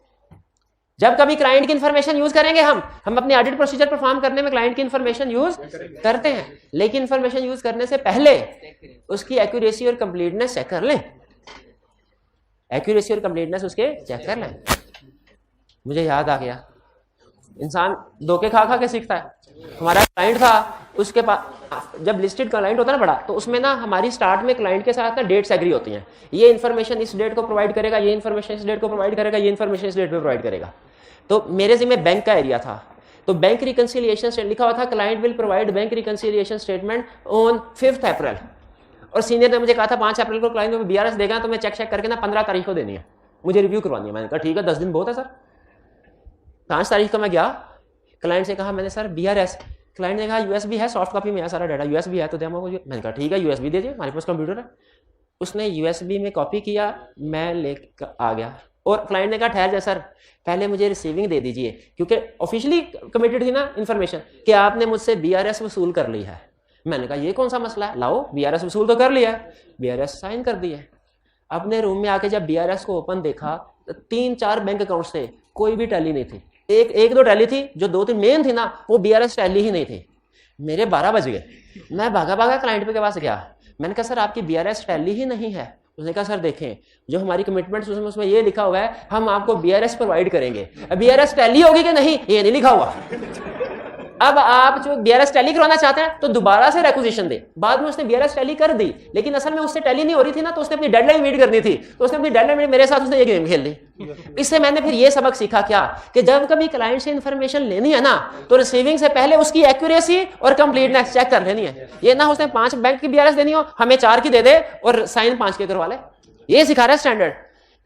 जब कभी क्लाइंट की इंफॉर्मेशन यूज करेंगे, हम अपने ऑडिट प्रोसीजर परफॉर्म करने में क्लाइंट की इंफॉर्मेशन यूज करते हैं, लेकिन इंफॉर्मेशन यूज करने से पहले उसकी एक्यूरेसी और कंप्लीटनेस चेक कर लें। एक्यूरेसी और कंप्लीटनेस उसके चेक कर लें। मुझे याद आ गया, इंसान धोखे खा खा के सीखता है। हमारा क्लाइंट था, उसके पास जब लिस्टेड क्लाइंट होता है ना बड़ा, तो उसमें ना हमारी स्टार्ट में क्लाइंट के साथ ना डेट्स एग्री होती हैं। ये इन्फॉर्मेशन इस डेट को प्रोवाइड करेगा, ये इन्फॉर्मेशन इस डेट को प्रोवाइड करेगा, ये इन्फॉर्मेशन इस डेट पे प्रोवाइड करेगा। तो मेरे जिम्मे बैंक का एरिया था, तो बैंक रिकंसिलिएशन लिखा हुआ था, client will provide bank reconciliation statement on 5 अप्रैल। और सीनियर ने मुझे कहा था 5 अप्रैल को क्लाइंट को BRS देगा, तो मैं चेक करके ना 15 तारीख को देनी है, मुझे रिव्यू करवानी है। मैंने कहा ठीक है, 10 दिन बहुत है सर। 5 तारीख को मैं गया, क्लाइंट से कहा मैंने सर BRS, क्लाइंट ने कहा USB है, सॉफ्ट कॉपी में है सारा डाटा, USB है तो दे मुझे। मैंने कहा ठीक है USB दीजिए, हमारे पास कंप्यूटर है। उसने USB में कॉपी किया, मैं लेकर आ गया, और क्लाइंट ने कहा ठहर जा सर, पहले मुझे रिसीविंग दे दीजिए, क्योंकि ऑफिशियली कमिटेड थी ना इन्फॉर्मेशन कि आपने मुझसे BRS वसूल कर ली है। मैंने कहा ये कौन सा मसला है, लाओ BRS वसूल तो कर लिया है, BRS साइन कर दिए। अपने रूम में आके जब BRS को ओपन देखा, 3-4 बैंक अकाउंट से कोई भी टैली नहीं थी। एक दो टैली थी, जो 2-3 मेन थी ना, वो BRS टैली ही नहीं थी। मेरे 12 बज गए, मैं भागा क्लाइंट के पास गया। मैंने कहा सर आपकी BRS टैली ही नहीं है। उसने कहा सर देखें, जो हमारी कमिटमेंट उसमें ये लिखा हुआ है, हम आपको BRS प्रोवाइड करेंगे। BRS टैली होगी कि नहीं ये नहीं लिखा हुआ। अब आप जो BRS टैली करवाना चाहते हैं तो दोबारा से रेक्विजिशन दे। बाद में उसने BRS टैली कर दी, लेकिन असल में उससे टैली नहीं हो रही थी ना, तो उसने अपनी डेडलाइन मीट करनी थी, तो उसने अपनी डेडलाइन मीट मेरे साथ उसने ये गेम खेल ली। इससे मैंने फिर ये सबक सीखा क्या, कि जब कभी क्लाइंट से इंफॉर्मेशन लेनी है ना, तो रिसीविंग से पहले उसकी एक्यूरेसी और कंप्लीटनेस चेक कर लेनी है। ये ना उसने 5 बैंक की BRS देनी हो, हमें 4 की दे दे और साइन 5 के करवा ले। ये सिखा रहा है स्टैंडर्ड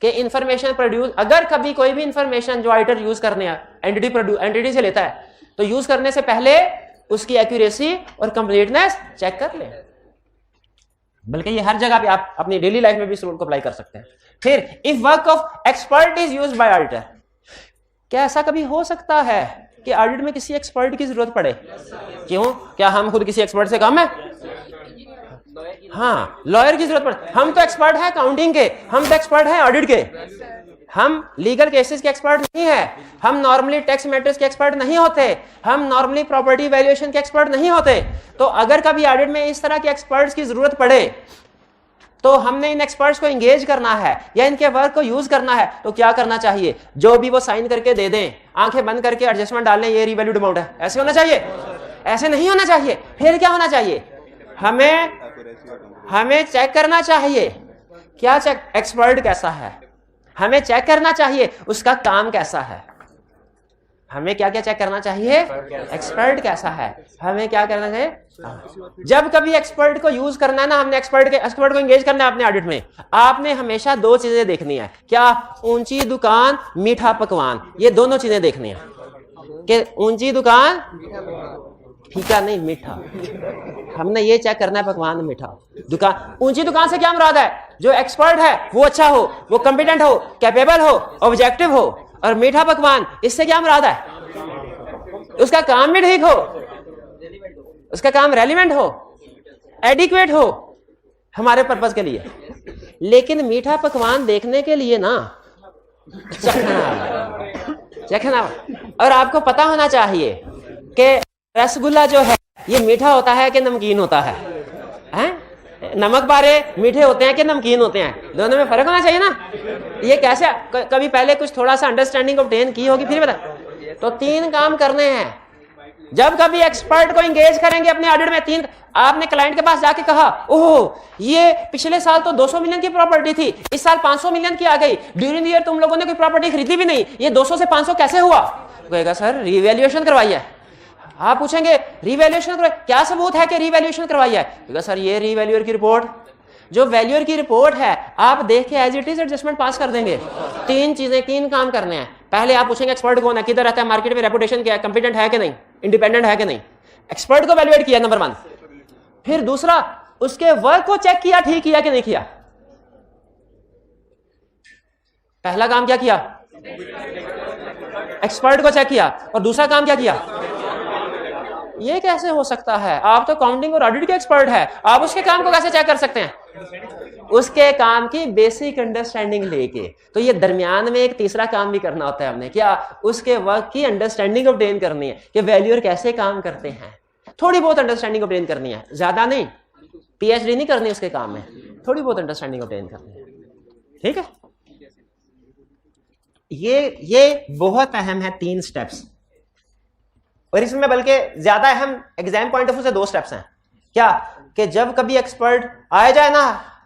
कि इंफॉर्मेशन प्रोड्यूस, अगर कभी कोई भी इंफॉर्मेशन जो ऑडिटर यूज करने एंटिटी से लेता है, तो यूज करने से पहले उसकी एक्यूरेसी और कंप्लीटनेस चेक कर ले। बल्कि ये हर जगह पे आप अपनी डेली लाइफ में भी इस रूल को अप्लाई कर सकते हैं। फिर if work of expert is used by auditor, क्या ऐसा कभी हो सकता है कि ऑडिट में किसी एक्सपर्ट की जरूरत पड़े? क्यों, क्या हम खुद किसी एक्सपर्ट से कम है? हाँ, लॉयर की जरूरत पड़े। हम तो एक्सपर्ट है अकाउंटिंग के, हम तो एक्सपर्ट है ऑडिट के, हम लीगल केसेस के एक्सपर्ट नहीं है, हम नॉर्मली टैक्स मैटर्स के एक्सपर्ट नहीं होते, हम नॉर्मली प्रॉपर्टी वैल्यूएशन के एक्सपर्ट नहीं होते। तो अगर कभी ऑडिट में इस तरह के एक्सपर्ट्स की जरूरत पड़े, तो हमने इन एक्सपर्ट्स को एंगेज करना है या इनके वर्क को यूज करना है, तो क्या करना चाहिए? जो भी वो साइन करके दे दें, आंखें बंद करके एडजस्टमेंट डालने, ये रिवैल्यूड अमाउंट है, ऐसे होना चाहिए? ऐसे नहीं होना चाहिए। फिर क्या होना चाहिए? हमें चेक करना चाहिए, क्या चेक, एक्सपर्ट कैसा है, हमें चेक करना चाहिए उसका काम कैसा है। हमें क्या क्या चेक करना चाहिए? एक्सपर्ट कैसा है, हमें क्या करना चाहिए? जब कभी एक्सपर्ट को यूज करना है ना, हमने एक्सपर्ट को एंगेज करना है अपने ऑडिट में, आपने हमेशा 2 चीजें देखनी है। क्या? ऊंची दुकान, मीठा पकवान, ये दोनों चीजें देखनी है। कि ऊंची दुकान, फीका नहीं मीठा, हमने ये चेक करना है, पकवान मीठा दुकान। ऊंची दुकान से क्या मुराद है? जो एक्सपर्ट है वो अच्छा हो, वो कॉम्पिटेंट हो, कैपेबल हो, ऑब्जेक्टिव हो। और मीठा पकवान, इससे क्या मुराद है? उसका काम भी ठीक हो, उसका काम रेलिवेंट हो, एडिक्वेट हो हमारे पर्पस के लिए। लेकिन मीठा पकवान देखने के लिए ना चखना, और आपको पता होना चाहिए कि रसगुल्ला जो है ये मीठा होता है कि नमकीन होता है? नमक बारे मीठे होते हैं कि नमकीन होते हैं? दोनों में फर्क होना चाहिए ना। ये कैसे? कभी पहले कुछ थोड़ा सा अंडरस्टैंडिंग ऑब्टेन की होगी फिर बता। तो 3 काम करने हैं जब कभी एक्सपर्ट को एंगेज करेंगे अपने ऑडिट में। 3, आपने क्लाइंट के पास जाके कहा, ओह ये पिछले साल तो 200 मिलियन की प्रॉपर्टी थी, इस साल 500 मिलियन की आ गई, ड्यूरिंग द ईयर तुम लोगों ने कोई प्रॉपर्टी खरीदी भी नहीं, ये 200 से 500 कैसे हुआ? कहेगा सर रिवैल्यूएशन करवाई है। आप पूछेंगे रीवैल्यूएशन करवाई, क्या सबूत है कि रीवैल्यूएशन करवाई है? क्योंकि सर ये रीवैल्यूअर की रिपोर्ट, जो वैल्यूअर की रिपोर्ट है आप देख के एज इट इज एडजस्टमेंट पास कर देंगे। तीन काम करने हैं। पहले आप पूछेंगे एक्सपर्ट कौन है, किधर रहता है, मार्केट में रेपुटेशन क्या है, कंपिटेंट है कि नहीं, इंडिपेंडेंट है कि नहीं। एक्सपर्ट को वैल्यूएट किया नंबर 1। फिर दूसरा, उसके वर्क को चेक किया, ठीक किया कि नहीं किया। पहला काम क्या किया, एक्सपर्ट को चेक किया, और दूसरा काम क्या किया। ये कैसे हो सकता है? आप तो काउंटिंग और ऑडिट के एक्सपर्ट है, आप उसके काम को कैसे चेक कर सकते हैं? उसके काम की बेसिक अंडरस्टैंडिंग लेके। तो ये दरमियान में एक तीसरा काम भी करना होता है हमने, क्या उसके वर्क की अंडरस्टैंडिंग ऑब्टेन करनी है कि वैल्यूअर कैसे काम करते हैं। थोड़ी बहुत अंडरस्टैंडिंग ऑब्टेन करनी है, ज्यादा नहीं, पीएचडी नहीं करनी उसके काम में, थोड़ी बहुत अंडरस्टैंडिंग ऑब्टेन करनी है। ठीक है, ये बहुत अहम है 3 स्टेप्स, और इसमें बल्कि ज्यादा अहम एग्जाम पॉइंट ऑफ व्यू से 2 स्टेप्स हैं। क्या कि जब कभी एक्सपर्ट आ जाए ना,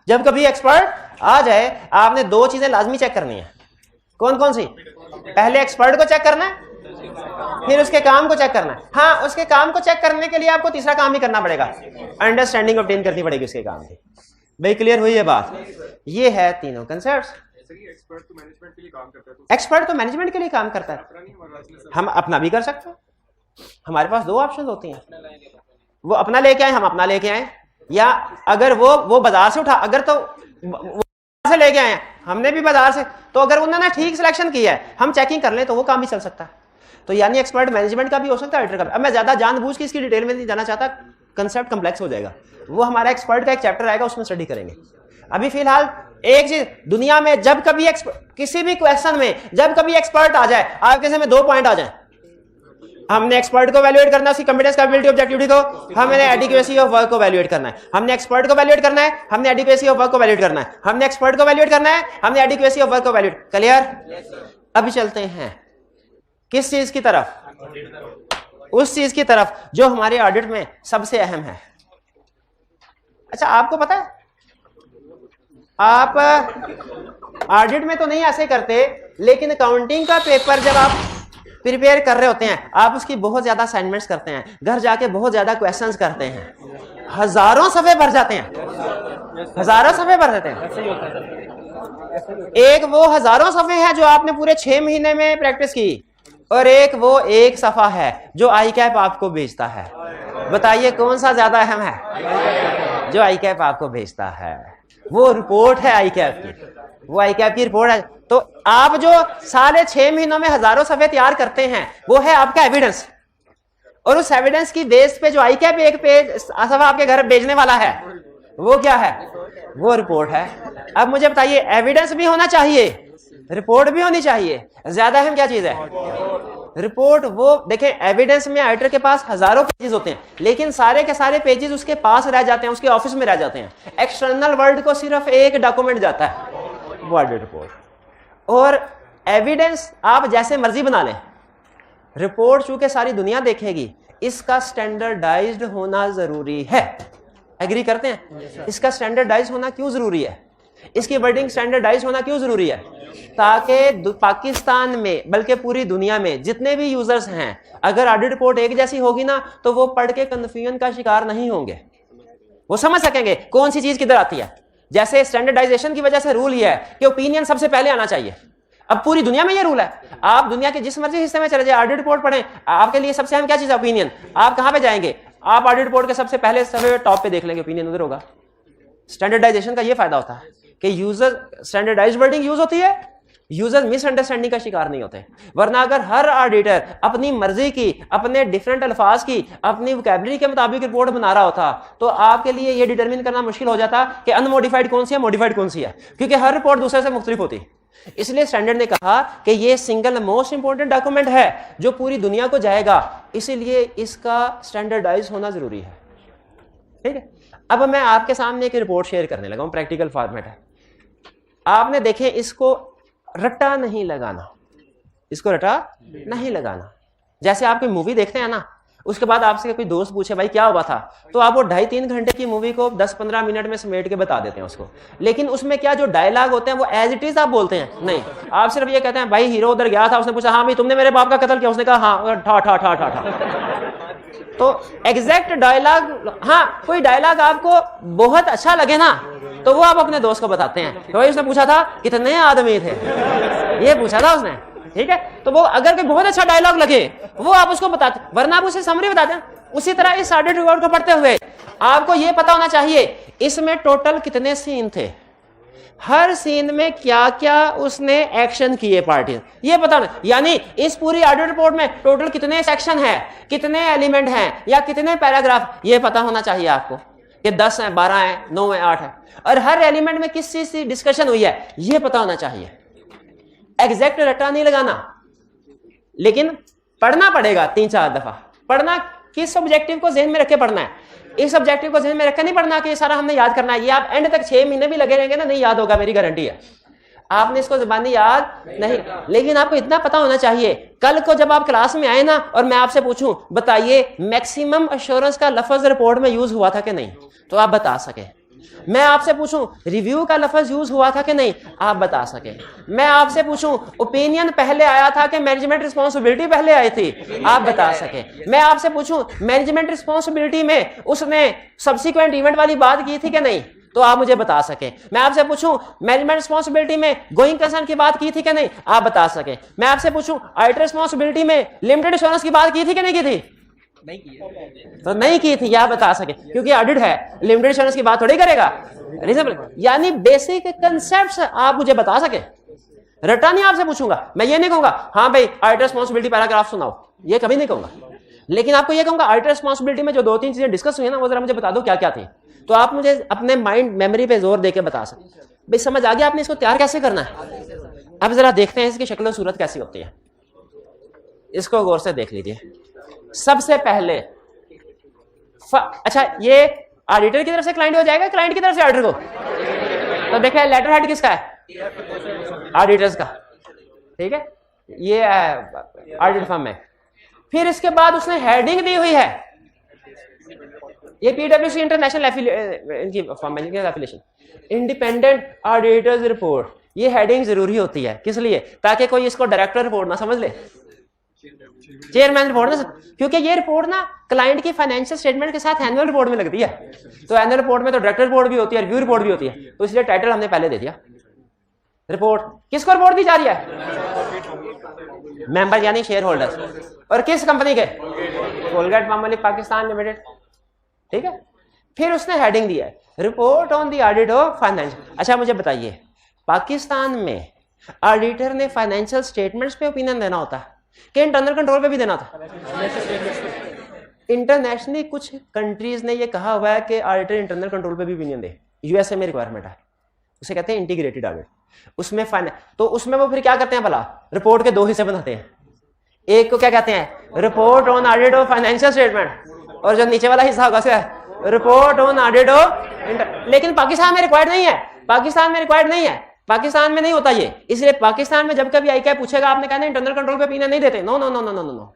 जब कभी एक्सपर्ट आ जाए, आपने 2 चीजें लाजमी चेक करनी है। कौन कौन सी? पहले एक्सपर्ट को चेक करना है, फिर उसके काम को चेक करना है। हाँ, उसके काम को चेक करने के लिए आपको तीसरा काम भी करना पड़ेगा, अंडरस्टैंडिंग ऑब्टेन करनी पड़ेगी उसके काम की। भाई क्लियर हुई है बात? ये है तीनों कंसेप्ट्स। एक्सपर्ट तो मैनेजमेंट के लिए काम करता है, हम अपना भी कर सकते हैं। हमारे पास 2 ऑप्शन होती हैं, वो अपना लेके आए, हम अपना लेके आए, या अगर वो बाजार से उठा, अगर तो वो से लेके आए, हमने भी बाजार से, तो अगर उन्होंने ठीक सिलेक्शन किया है, हम चेकिंग कर लें तो वो काम भी चल सकता है। तो यानी एक्सपर्ट मैनेजमेंट का भी हो सकता है, ऑडिटर का भी। अब मैं ज्यादा जानबूझ के इसकी डिटेल में नहीं जाना चाहता, कंसेप्ट कम्प्लेक्स हो जाएगा। वो हमारा एक्सपर्ट का एक चैप्टर आएगा, उसमें स्टडी करेंगे। अभी फिलहाल एक चीज, दुनिया में जब कभी किसी भी क्वेश्चन में जब कभी एक्सपर्ट आ जाए, आपके सामने 2 पॉइंट आ जाए। हमने एक्सपर्ट को वैल्यूएट करना है, उसकी कॉम्पिटेंस, कैपेबिलिटी, ऑब्जेक्टिविटी को, हमने एडिक्वेसी ऑफ वर्क को वैल्यूएट करना है। हमने एक्सपर्ट को वैल्यूएट करना है, हमने एडिक्वेसी ऑफ वर्क को वैल्यूएट करना है, हमने एक्सपर्ट को वैल्यूएट करना है, हमने एडिक्वेसी ऑफ वर्क को वैल्यूएट। क्लियर? अभी चलते हैं किस चीज की तरफ? उस चीज की तरफ जो हमारे ऑडिट में सबसे अहम है। अच्छा, आपको पता है, आप ऑडिट में तो नहीं ऐसे करते, लेकिन अकाउंटिंग का पेपर जब आप प्रिपेयर कर रहे होते हैं, आप उसकी बहुत ज्यादा असाइनमेंट्स करते हैं, घर जाके बहुत ज्यादा क्वेश्चंस करते हैं, हजारों सफ़े भर जाते हैं, हजारों सफ़े भर जाते हैं। एक वो हजारों सफ़े हैं जो आपने पूरे 6 महीने में प्रैक्टिस की, और एक वो 1 सफ़ा है जो आई कैप आपको भेजता है। बताइए कौन सा ज्यादा अहम है? जो आई कैप आपको भेजता है, वो रिपोर्ट है आई कैप की, वो आई कैप की रिपोर्ट है। तो आप जो साले 6 महीनों में हजारों सफ़े तैयार करते हैं, वो है आपका एविडेंस, और उस एविडेंस की बेस पे जो आई कैप एक पेज सफ़ा आपके घर भेजने वाला है, वो क्या है? वो रिपोर्ट है। अब मुझे बताइए, एविडेंस भी होना चाहिए, रिपोर्ट भी होनी चाहिए, ज्यादा अहम क्या चीज है? रिपोर्ट। वो देखें, एविडेंस में ऑडिटर के पास हजारों पेजेस होते हैं, लेकिन सारे के सारे पेजेस उसके पास रह जाते हैं, उसके ऑफिस में रह जाते हैं। एक्सटर्नल वर्ल्ड को सिर्फ एक डॉक्यूमेंट जाता है, वो ऑडिट रिपोर्ट। और एविडेंस आप जैसे मर्जी बना लें, रिपोर्ट चूंकि सारी दुनिया देखेगी, इसका स्टैंडर्डाइज्ड होना जरूरी है। एग्री करते हैं? इसका स्टैंडर्डाइज होना क्यों जरूरी है? इसकी वर्डिंग स्टैंडर्डाइज होना क्यों जरूरी है? ताकि पाकिस्तान में बल्कि पूरी दुनिया में जितने भी यूजर्स हैं, अगर ऑडिट रिपोर्ट एक जैसी होगी ना, तो वो पढ़ के कंफ्यूजन का शिकार नहीं होंगे, वो समझ सकेंगे कौन सी चीज किधर आती है। जैसे स्टैंडर्डाइजेशन की वजह से रूल ये है कि ओपिनियन सबसे पहले आना चाहिए। अब पूरी दुनिया में ये रूल है, आप दुनिया के जिस मर्जी हिस्से में चले जाए, ऑडिट रिपोर्ट पढ़ें, आपके लिए सबसे अहम क्या चीज है? ओपिनियन। आप कहां पे जाएंगे? आप ऑडिट रिपोर्ट के सबसे पहले सबसे टॉप पे देख लेंगे, ओपिनियन उधर होगा। स्टैंडर्डाइजेशन का ये फायदा होता है कि यूजर स्टैंडर्डाइज्ड वर्डिंग यूज होती है, यूजर मिसअंडरस्टैंडिंग का शिकार नहीं होते। वरना अगर हर ऑडिटर अपनी मर्जी की, अपने डिफरेंट अल्फाज की, अपनी वोकैबुलरी के मुताबिक रिपोर्ट बना रहा होता, तो आपके लिए यह डिटरमिन करना मुश्किल हो जाता कि अनमोडिफाइड कौन सी है, मॉडिफाइड कौन सी है, क्योंकि हर रिपोर्ट दूसरे से मुख्तलिफ होती। इसलिए स्टैंडर्ड ने कहा कि यह सिंगल मोस्ट इंपॉर्टेंट डॉक्यूमेंट है जो पूरी दुनिया को जाएगा, इसीलिए इसका स्टैंडर्डाइज होना जरूरी है। ठीक है, अब मैं आपके सामने एक रिपोर्ट शेयर करने लगा हूं, प्रैक्टिकल फॉर्मेट है। आपने देखें, इसको रट्टा नहीं लगाना, इसको रट्टा नहीं लगाना। जैसे आप कोई मूवी देखते हैं ना, उसके बाद आपसे कोई दोस्त पूछे भाई क्या हुआ था, तो आप वो 2.5-3 घंटे की मूवी को 10-15 मिनट में समेट के बता देते हैं उसको। लेकिन उसमें क्या जो डायलॉग होते हैं वो एज इट इज आप बोलते हैं नहीं, आप सिर्फ ये कहते हैं भाई हीरो उधर गया था, उसने पूछा हाँ भाई तुमने मेरे बाप का कत्ल किया, उसने कहा हाँ, ठा ठा ठा ठा ठा। तो एग्जैक्ट डायलॉग, हाँ कोई डायलॉग आपको बहुत अच्छा लगे ना तो वो आप अपने दोस्त को बताते हैं। तो भाई उसने पूछा था कितने आदमी थे, ये पूछा था उसने, ठीक है। तो वो अगर कोई बहुत अच्छा डायलॉग लगे वो आप उसको बताते, वरना आप उसे समरी बताते हैं। उसी तरह इस ऑडिट रिकॉर्ड को पढ़ते हुए आपको ये पता होना चाहिए इसमें टोटल कितने सीन थे, हर सीन में क्या क्या उसने एक्शन किए पार्टी, ये पता होना। यानी इस पूरी ऑडिट रिपोर्ट में टोटल कितने सेक्शन है, कितने एलिमेंट हैं या कितने पैराग्राफ, ये पता होना चाहिए आपको कि 10 है, 12 है, 9 है, 8 है, और हर एलिमेंट में किस चीज की डिस्कशन हुई है ये पता होना चाहिए। एग्जैक्ट रट्टा नहीं लगाना, लेकिन पढ़ना पड़ेगा 3-4 दफा। पढ़ना किस ऑब्जेक्टिव को ज़हन में रख के पढ़ना है, इस ऑब्जेक्टिव को ज़हन में रख के नहीं पढ़ना कि ये सारा हमने याद करना है। ये आप एंड तक 6 महीने भी लगे रहेंगे ना, नहीं याद होगा, मेरी गारंटी है। आपने इसको ज़बानी याद नहीं, लेकिन आपको इतना पता होना चाहिए कल को जब आप क्लास में आए ना और मैं आपसे पूछूं बताइए मैक्सिमम एश्योरेंस का लफ्ज रिपोर्ट में यूज हुआ था कि नहीं, तो आप बता सके। मैं आपसे पूछूं रिव्यू का लफ्ज यूज हुआ था कि नहीं, आप बता सके। मैं आपसे पूछूं ओपिनियन पहले आया था कि मैनेजमेंट रिस्पांसिबिलिटी पहले आई थी, आप बता सके। मैं आपसे पूछूं मैनेजमेंट रिस्पांसिबिलिटी में उसने सब्सिक्वेंट इवेंट वाली बात की थी कि नहीं, तो आप मुझे बता सके। मैं आपसे पूछूं मैनेजमेंट रिस्पांसिबिलिटी में गोइंग कंसर्न की बात की थी कि नहीं, आप बता सके। मैं आपसे पूछूं ऑडिटर रिस्पांसिबिलिटी में लिमिटेड एश्योरेंस की बात की थी कि नहीं की थी, तो नहीं की थी, या बता सके, क्योंकि ऑडिट है, लिमिटेड एश्योरेंस की बात थोड़ी करेगा। रीजनेबल, यानी बेसिक कंसेप्ट्स आप मुझे बता सके। रटा नहीं आपसे पूछूंगा, मैं ये नहीं कहूंगा हाँ भाई ऑडिटर रिस्पांसिबिलिटी पैराग्राफ सुनाओ, ये कभी नहीं कहूंगा। लेकिन आपको ये कहूंगा ऑडिटर रिस्पांसिबिलिटी में जो 2-3 चीजें डिस्कस हुई है ना, वो जरा मुझे बता दो क्या क्या थी, तो आप मुझे अपने माइंड मेमोरी पे जोर देके बता सकते। भाई समझ आ गया आपने इसको तैयार कैसे करना है। अब जरा देखते हैं इसकी शक्ल और सूरत कैसी होती है, इसको गौर से देख लीजिए। सबसे पहले अच्छा ये ऑडिटर की तरफ से क्लाइंट हो जाएगा, क्लाइंट की तरफ से ऑडिटर को, तो देखिए लेटर हेड किसका है, ऑडिटर्स का, ठीक है, ये ऑडिट फर्म में। फिर इसके बाद उसने हेडिंग दी हुई है, ये पीडब्ल्यूसी इंटरनेशनल इनकी फर्म है, एफिलिएशन, इंडिपेंडेंट ऑडिटर्स रिपोर्ट। ये हेडिंग जरूरी होती है, किस लिए, ताकि कोई इसको डायरेक्टर रिपोर्ट ना समझ ले, चेयरमैन रिपोर्ट ना, क्योंकि ये रिपोर्ट ना क्लाइंट की फाइनेंशियल स्टेटमेंट के साथ एनुअल रिपोर्ट में लगती है। तो एनुअल रिपोर्ट में तो डायरेक्टर रिपोर्ट भी होती है, रिव्यू रिपोर्ट भी होती है, तो इसलिए टाइटल हमने पहले दे दिया। रिपोर्ट किसको रिपोर्ट दी जा रही है, मेंबर यानी शेयर होल्डर्स, और किस कंपनी के, कोलगेट पामोलिव पाकिस्तान लिमिटेड, ठीक है। फिर उसने हेडिंग दिया है report on the audit of finance. अच्छा मुझे बताइए पाकिस्तान में ऑडिटर ने फाइनेंशियल स्टेटमेंट्स पे ओपिनियन देना होता है कि इंटरनल कंट्रोल पे भी देना था। इंटरनेशनली कुछ कंट्रीज ने ये कहा हुआ है कि ऑडिटर इंटरनल कंट्रोल पे भी ओपिनियन दे, यूएसए में रिक्वायरमेंट है, उसे कहते हैं इंटीग्रेटेड ऑडिट। उसमें तो उसमें वो फिर क्या करते हैं भला, रिपोर्ट के 2 हिस्से बनाते हैं, एक को क्या कहते हैं report on audit of financial statement, और जो नीचे वाला हिस्सा होगा उसका रिपोर्ट ऑन ऑडिट ऑफ। लेकिन पाकिस्तान में रिक्वायर्ड नहीं है, पाकिस्तान में रिक्वायर्ड नहीं है, पाकिस्तान में नहीं होता ये। इसलिए पाकिस्तान में जब कभी आई क्या पूछेगा आपने कहना इंटरनल कंट्रोल पे ओपिनियन नहीं देते, no no no no no no.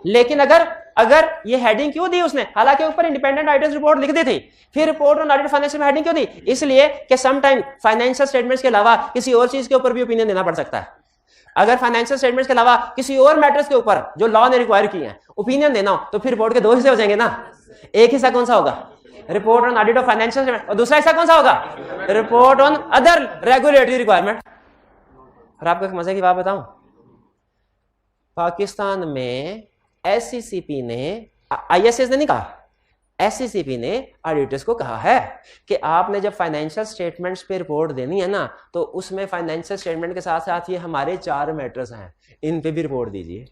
लेकिन अगर ये हेडिंग क्यों दी उसने, हालांकि ऊपर इंडिपेंडेंट ऑडिटर्स रिपोर्ट लिख दी थी, फिर रिपोर्ट ऑन ऑडिट फाइनेंशियल में हेडिंग क्यों दी, इसलिए कि सम टाइम फाइनेंशियल स्टेटमेंट्स के अलावा किसी और चीज के ऊपर भी ओपिनियन देना पड़ सकता है। अगर फाइनेंशियल स्टेटमेंट्स के अलावा किसी और मैटर्स के ऊपर जो लॉ ने रिक्वायर किए हैं ओपिनियन देना हो, तो फिर रिपोर्ट के 2 हिस्से हो जाएंगे ना। एक हिस्सा कौन सा होगा, report on audit of financial statement, और दूसरा हिस्सा कौन सा होगा, report on other regulatory requirement. और आपको एक मजे की बात बताऊं, पाकिस्तान में एससीसीपी ने, आईएसएस ने नहीं कहा, एससीसीपी ने ऑडिटर्स को कहा है कि आपने जब फाइनेंशियल स्टेटमेंट्स पे रिपोर्ट देनी है ना, तो उसमें फाइनेंशियल स्टेटमेंट के साथ साथ ये हमारे 4 मैटर्स हैं, इन पे भी रिपोर्ट दीजिए।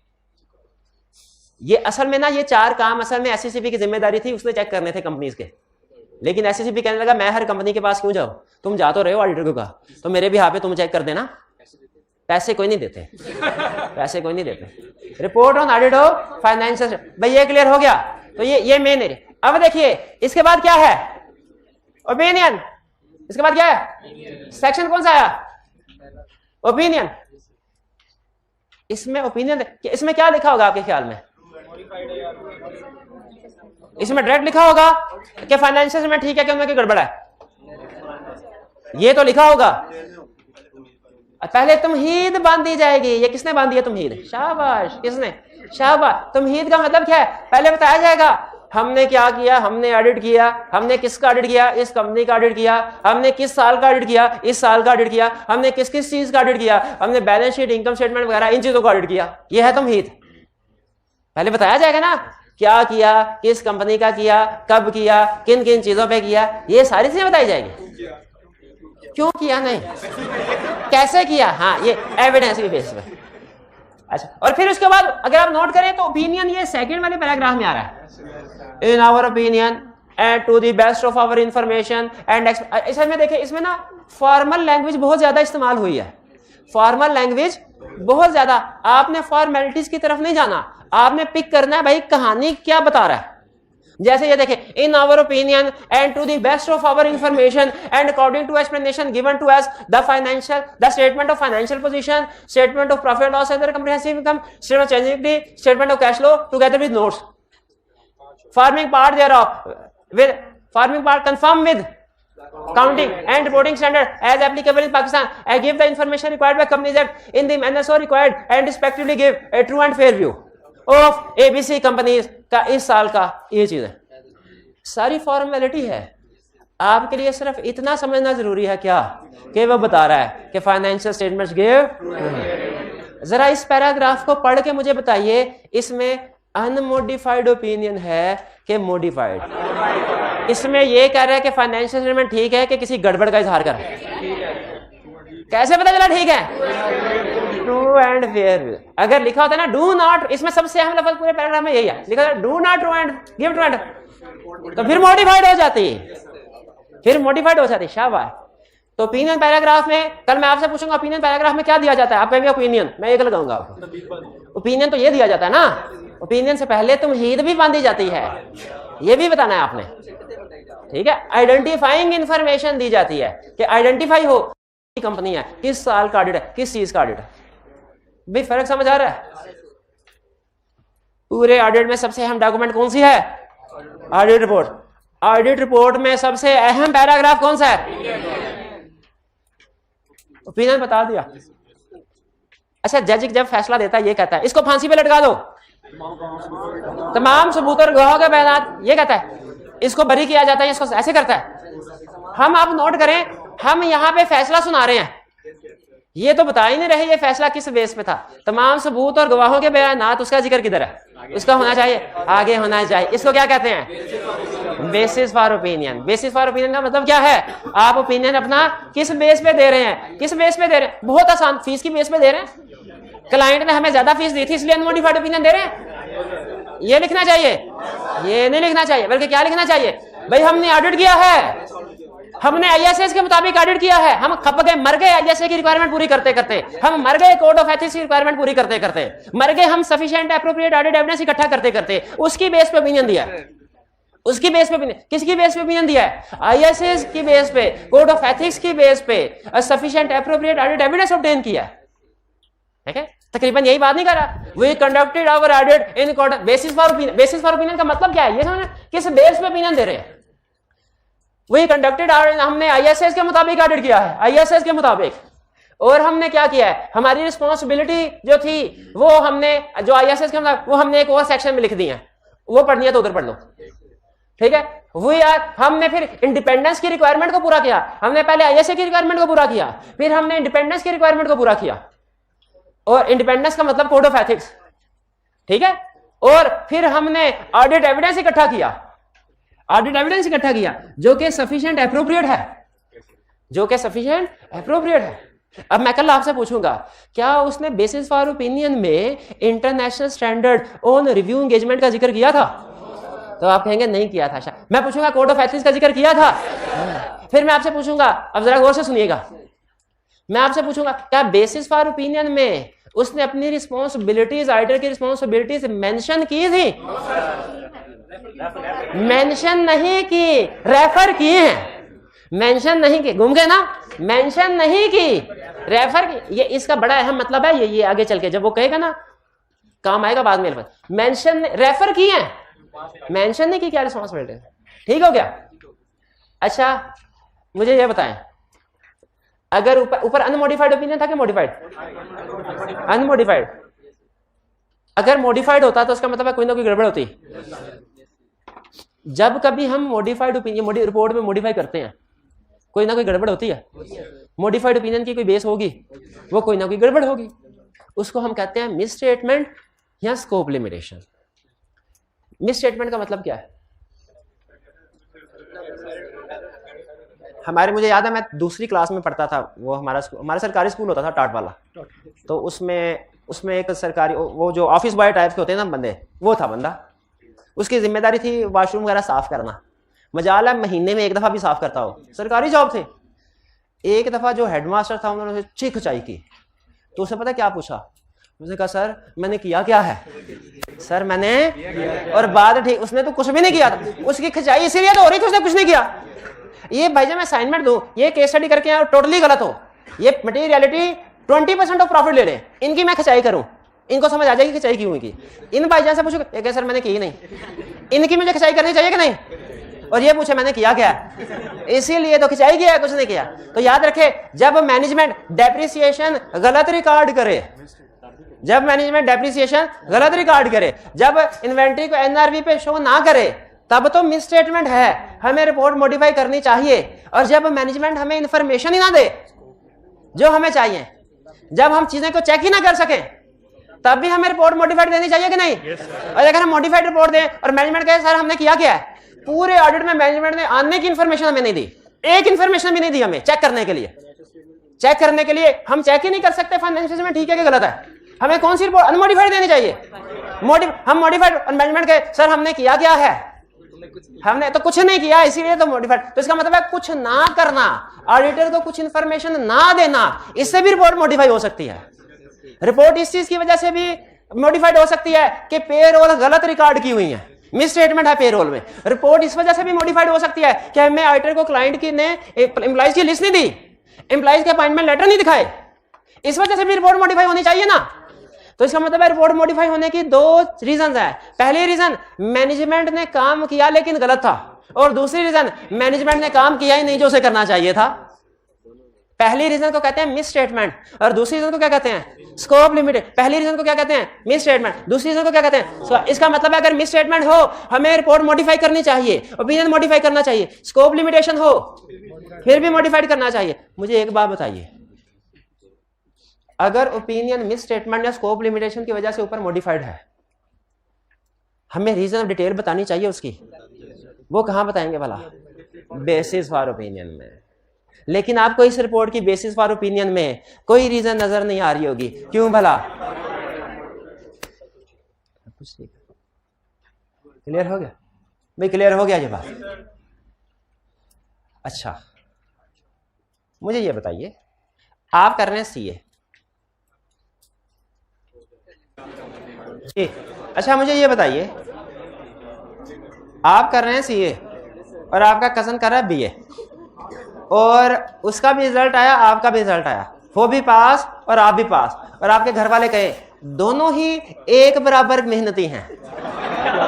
ये असल में ना ये 4 काम असल में एससीसीपी की जिम्मेदारी थी, उसने चेक करने थे कंपनीज के। लेकिन एससीसीपी कहने लगा मैं हर कंपनी के पास क्यों जाऊं, तुम जा तो रहे हो ऑडिटर को कहा, तो मेरे भी यहाँ पे तुम चेक कर देना। पैसे कोई नहीं देते, पैसे कोई नहीं देते। Report on audit of financial, भाई ये क्लियर हो गया। तो ये मेन है। अब देखिए इसके बाद क्या है, ओपिनियन। इसके बाद क्या है, सेक्शन कौन सा आया, ओपिनियन। इसमें ओपिनियन, इसमें क्या लिखा होगा आपके ख्याल में, इसमें डायरेक्ट लिखा होगा कि फाइनेंशियल में ठीक है कि उनमें कोई गड़बड़ है, ये तो लिखा होगा। पहले तमहीद बांधी जाएगी। ये किसने बांधी है तमहीद? शाबाश, किसने? शाबाश। तमहीद का मतलब क्या है? पहले बताया जाएगा हमने क्या किया, हमने ऑडिट किया, हमने किसका ऑडिट किया, इस कंपनी का ऑडिट किया, हमने किस साल का ऑडिट किया, इस साल का ऑडिट किया, हमने किस किस चीज का ऑडिट किया, हमने बैलेंस शीट, इनकम स्टेटमेंट वगैरह इन चीजों का ऑडिट किया। ये है तमहीद। पहले बताया जाएगा ना क्या किया, किस कंपनी का किया, कब किया, किन किन चीजों पे किया, ये सारी चीजें बताई जाएंगी। क्यों किया नहीं, कैसे किया, हाँ ये एविडेंस के बेस पे। अच्छा, और फिर उसके बाद अगर आप नोट करें तो ओपिनियन ये सेकंड वाले पैराग्राफ में आ रहा है। In our opinion and to the best of our information and इसमें देखिए, इसमें ना फॉर्मल लैंग्वेज बहुत ज्यादा इस्तेमाल हुई है। फॉर्मल लैंग्वेज बहुत ज्यादा। आपने फॉर्मेलिटीज की तरफ नहीं जाना, आपने पिक करना है भाई कहानी क्या बता रहा है। जैसे ये देखें, in our opinion and to the best of our information and according to explanation given to us the statement of financial position, statement of profit loss and comprehensive income, statement of changing, statement of cash flow together with notes, forming part thereof with forming part confirm with counting and reporting standard as applicable in Pakistan. I give the information required by Companies Act in the manner so required and respectively give a true and fair view of ABC companies का इस साल का। ये चीज है, सारी formality है। आपके लिए सिर्फ इतना समझना जरूरी है क्या कि वो बता रहा है कि फाइनेंशियल स्टेटमेंट्स गिव। जरा इस पैराग्राफ को पढ़ के मुझे बताइए, इसमें अनमोडिफाइड ओपिनियन है कि मोडिफाइड? इसमें यह कह रहा है कि फाइनेंशियल स्टेटमेंट ठीक है कि किसी गड़बड़ का इजहार कर? कैसे पता चला ठीक है? True and fair. अगर लिखा होता है ना डू नॉट, इसमें सबसे अहम लफ्ज पूरे पैराग्राफ में यही है, लिखा होता है do not true and give true and, तो फिर मॉडिफाइड हो जाती, फिर मॉडिफाइड हो जाती। शाबाश। तो ओपिनियन पैराग्राफ में कल मैं आपसे पूछूंगा ओपिनियन पैराग्राफ में क्या दिया जाता है, आप कहेंगे ओपिनियन, मैं एक लगाऊंगा आपको। ओपिनियन तो ये दिया जाता है ना, ओपिनियन से पहले तमहीद भी बांधी जाती है, ये भी बताना है आपने, ठीक है। आइडेंटिफाइंग इंफॉर्मेशन दी जाती है कि आइडेंटिफाई हो कंपनी है, किस साल का ऑडिट है, किस चीज का ऑडिट है। भी फर्क समझ आ रहा है? पूरे ऑडिट में सबसे अहम डॉक्यूमेंट कौन सी है? Audit report. ऑडिट रिपोर्ट में सबसे अहम पैराग्राफ कौन सा है? ओपिनियन बता दिया। अच्छा, जज जब फैसला देता है ये कहता है इसको फांसी पे लटका दो, तमाम सबूत और गवाहों के बयान, ये कहता है इसको बरी किया जाता है, इसको ऐसे करता है। हम आप नोट करें, हम यहां पे फैसला सुना रहे हैं, ये तो बता ही नहीं रहे ये फैसला किस बेस पे था। तमाम सबूत और गवाहों के बयानात, उसका जिक्र किधर है? उसका होना चाहिए, आगे होना चाहिए। इसको क्या कहते हैं? Basis for opinion. Basis for opinion का मतलब क्या है? आप ओपिनियन अपना किस बेस पे दे रहे हैं? किस बेस पे दे रहे हैं? बहुत आसान, फीस की बेस पे दे रहे हैं। क्लाइंट ने हमें ज्यादा फीस दी थी इसलिए अनमोडिफाइड ओपिनियन दे रहे हैं, ये लिखना चाहिए। ये नहीं लिखना चाहिए, बल्कि क्या लिखना चाहिए? भाई हमने ऑडिट किया है, हमने आईएसएस के मुताबिक ऑडिट किया है, हम खप गए, मर गए आईएसए की रिक्वायरमेंट पूरी करते करते, हम मर गए कोड ऑफ एथिक्स की रिक्वायरमेंट पूरी करते करते, मर गए हम सफिशिएंट एप्रोप्रिएट ऑडिट एविडेंस इकट्ठा करते करते। उसकी बेस पे ओपिनियन दिया है, उसकी बेस पे ओपिनियन, किसकी बेस पे ओपिनियन दिया है? आईएसएस की बेस पे, कोड ऑफ एथिक्स की बेस पे sufficient appropriate audit evidence obtain किया है। ठीक है, तकरीबन यही बात नहीं कर रहा। We conducted our audit in code basis for opinion. Basis for opinion का मतलब क्या है? ये समझना, किस बेस पे ओपिनियन दे रहे हैं। वही कंडक्टेड, हमने आईएसएस के मुताबिक ऑडिट किया है, आईएसएस के मुताबिक। और हमने क्या किया है? हमारी रिस्पॉन्सिबिलिटी जो थी वो हमने, जो आईएसएस के मुताबिक, वो हमने एक और सेक्शन में लिख दी है, वो पढ़नी है तो उधर पढ़ लो। ठीक है, वो यार हमने फिर इंडिपेंडेंस की रिक्वायरमेंट को पूरा किया। हमने पहले आईएसए की रिक्वायरमेंट को पूरा किया, फिर हमने इंडिपेंडेंस की रिक्वायरमेंट को पूरा किया। और इंडिपेंडेंस का मतलब कोड ऑफ एथिक्स, ठीक है। और फिर हमने ऑडिट एविडेंस इकट्ठा किया, ऑडिट एविडेंस इकट्ठा किया जो कि सफिशिएंट एप्रोप्रिएट है, जो कि सफिशिएंट एप्रोप्रिएट है। अब मैं कल आपसे पूछूंगा क्या उसने बेसिस फॉर ओपिनियन में international standard on review engagement का जिक्र किया था? तो आप कहेंगे नहीं किया था। मैं पूछूंगा कोड ऑफ एथिक्स का जिक्र किया था? फिर मैं आपसे पूछूंगा, अब जरा गौर से सुनिएगा, मैं आपसे पूछूंगा क्या बेसिस फॉर ओपिनियन में उसने अपनी रिस्पॉन्सिबिलिटीज, ऑडिटर की रिस्पॉन्सिबिलिटीज मेंशन की थी? मेंशन नहीं की, रेफर किए हैं, मेंशन नहीं की। घूम गए ना, मेंशन नहीं की, रेफर की। ये इसका बड़ा अहम मतलब है, ये आगे चल के जब वो कहेगा ना काम आएगा बाद में। मेंशन, रेफर किए हैं, मेंशन नहीं की क्या रिस्पॉन्सिबिलिटी। ठीक हो गया? अच्छा मुझे ये बताएं, अगर ऊपर अनमोडिफाइड ओपिनियन था कि मॉडिफाइड? अनमोडिफाइड। अगर मॉडिफाइड होता तो उसका मतलब है कोई ना कोई गड़बड़ होती। जब कभी हम मॉडिफाइड ओपिनियन रिपोर्ट में मॉडिफाई करते हैं, कोई ना कोई गड़बड़ होती है। मॉडिफाइड ओपिनियन की कोई बेस होगी, वो कोई ना कोई गड़बड़ होगी, उसको हम कहते हैं मिस स्टेटमेंट या स्कोप लिमिटेशन। मिस स्टेटमेंट का मतलब क्या है? मुझे याद है मैं दूसरी क्लास में पढ़ता था, वो हमारा सरकारी स्कूल होता था टाट वाला, तो उसमें एक सरकारी वो जो ऑफिस बॉय टाइप के होते हैं ना बंदे, वो था बंदा, उसकी जिम्मेदारी थी वॉशरूम वगैरह साफ करना। मजाल है महीने में एक दफा भी साफ करता हो, सरकारी जॉब थे। एक दफा जो हेडमास्टर था उन्होंने चीख खिंचाई की, तो उसे पता क्या पूछा? उसने कहा सर मैंने किया क्या है? सर मैंने, और बात ठीक, उसने तो कुछ भी नहीं किया था, उसकी खिंचाई इसीलिए तो हो रही थी, उसने कुछ नहीं किया। ये भाई जब मैं असाइनमेंट दूं, ये केस स्टडी करके और टोटली गलत हो, ये मटेरियलिटी 20% ऑफ प्रॉफिट ले रहे हैं, इनकी मैं खिंचाई करूं, इनको समझ आ जाएगी खिंचाई क्यों हुई की। इन भाईजान से पूछो क्या सर मैंने की नहीं, इनकी मुझे खिंचाई करनी चाहिए कि नहीं? और ये पूछे मैंने किया क्या? इसीलिए तो खिंचाई किया है, कुछ नहीं किया। तो याद रखे, जब मैनेजमेंट डेप्रिसिएशन गलत रिकॉर्ड करे, जब मैनेजमेंट डेप्रिसिएशन गलत रिकॉर्ड करे, जब इन्वेंट्री को एनआरवी पे शो ना करे, तब तो मिस स्टेटमेंट है, हमें रिपोर्ट मॉडिफाई करनी चाहिए। और जब मैनेजमेंट हमें इंफॉर्मेशन ही ना दे जो हमें चाहिए, जब हम चीजें को चेक ही ना कर सकें, तब भी हमें रिपोर्ट मॉडिफाइड देनी चाहिए कि नहीं? और अगर हम मॉडिफाइड रिपोर्ट दें और मैनेजमेंट कहे सर हमने किया क्या है, पूरे ऑडिट में मैनेजमेंट ने आने की इंफॉर्मेशन हमें नहीं दी, एक इंफॉर्मेशन भी नहीं दी हमें चेक करने के लिए। चेक करने के लिए हम चेक ही नहीं कर सकते फाइनेंशियल में ठीक है कि गलत है। हमें कौन सी रिपोर्ट अनमोडिफाइड देनी चाहिए? हम मॉडिफाइड, और मैनेजमेंट कहे सर हमने किया क्या है, हमने तो कुछ नहीं किया इसीलिए तो मॉडिफाइड। तो इसका मतलब है कुछ ना करना, ऑडिटर को कुछ इंफॉर्मेशन ना देना, इससे भी रिपोर्ट मॉडिफाई हो सकती है। रिपोर्ट इस चीज की वजह से भी मॉडिफाइड हो सकती है कि पेरोल गलत रिकॉर्ड की हुई है, मिस स्टेटमेंट है पेरोल में। रिपोर्ट इस वजह से भी मॉडिफाइड हो सकती है कि हमें ऑडिटर को क्लाइंट की ने एम्प्लॉइज की लिस्ट नहीं दी, एम्प्लॉइज के अपॉइंटमेंट लेटर नहीं दिखाए, इस वजह से भी रिपोर्ट मॉडिफाई होनी चाहिए ना। तो इसका मतलब है रिपोर्ट मॉडिफाई होने की दो रीजन है। पहली रीजन मैनेजमेंट ने काम किया लेकिन गलत था, और दूसरी रीजन मैनेजमेंट ने काम किया ही नहीं जो उसे करना चाहिए था। पहली रीजन को कहते हैं मिस स्टेटमेंट, और दूसरी रीजन को क्या कहते हैं? Scope limited. पहली रीजन को क्या कहते हैं? Miss statement. दूसरी रीजन को क्या कहते हैं? इसका मतलब है अगर मिस स्टेटमेंट हो हमें रिपोर्ट मॉडिफाई करनी चाहिए, ओपिनियन मॉडिफाई करना चाहिए। स्कोप लिमिटेशन हो फिर भी मॉडिफाइड करना चाहिए। मुझे एक बात बताइए, अगर ओपिनियन मिस स्टेटमेंट या स्कोप लिमिटेशन की वजह से ऊपर मॉडिफाइड है, हमें रीजन ऑफ डिटेल बतानी चाहिए उसकी, वो कहां बताएंगे भला? बेसिस फॉर ओपिनियन में। लेकिन आपको इस रिपोर्ट की बेसिस फॉर ओपिनियन में कोई रीजन नजर नहीं आ रही होगी, क्यों भला? क्लियर हो गया भाई? क्लियर हो गया ये बात? अच्छा मुझे ये बताइए, आप कर रहे हैं सीए, अच्छा मुझे ये बताइए, आप कर रहे हैं सीए और आपका कजन कर रहा है बीए, और उसका भी रिजल्ट आया, आपका भी रिजल्ट आया, वो भी पास और आप भी पास, और आपके घर वाले कहे दोनों ही एक बराबर मेहनती हैं,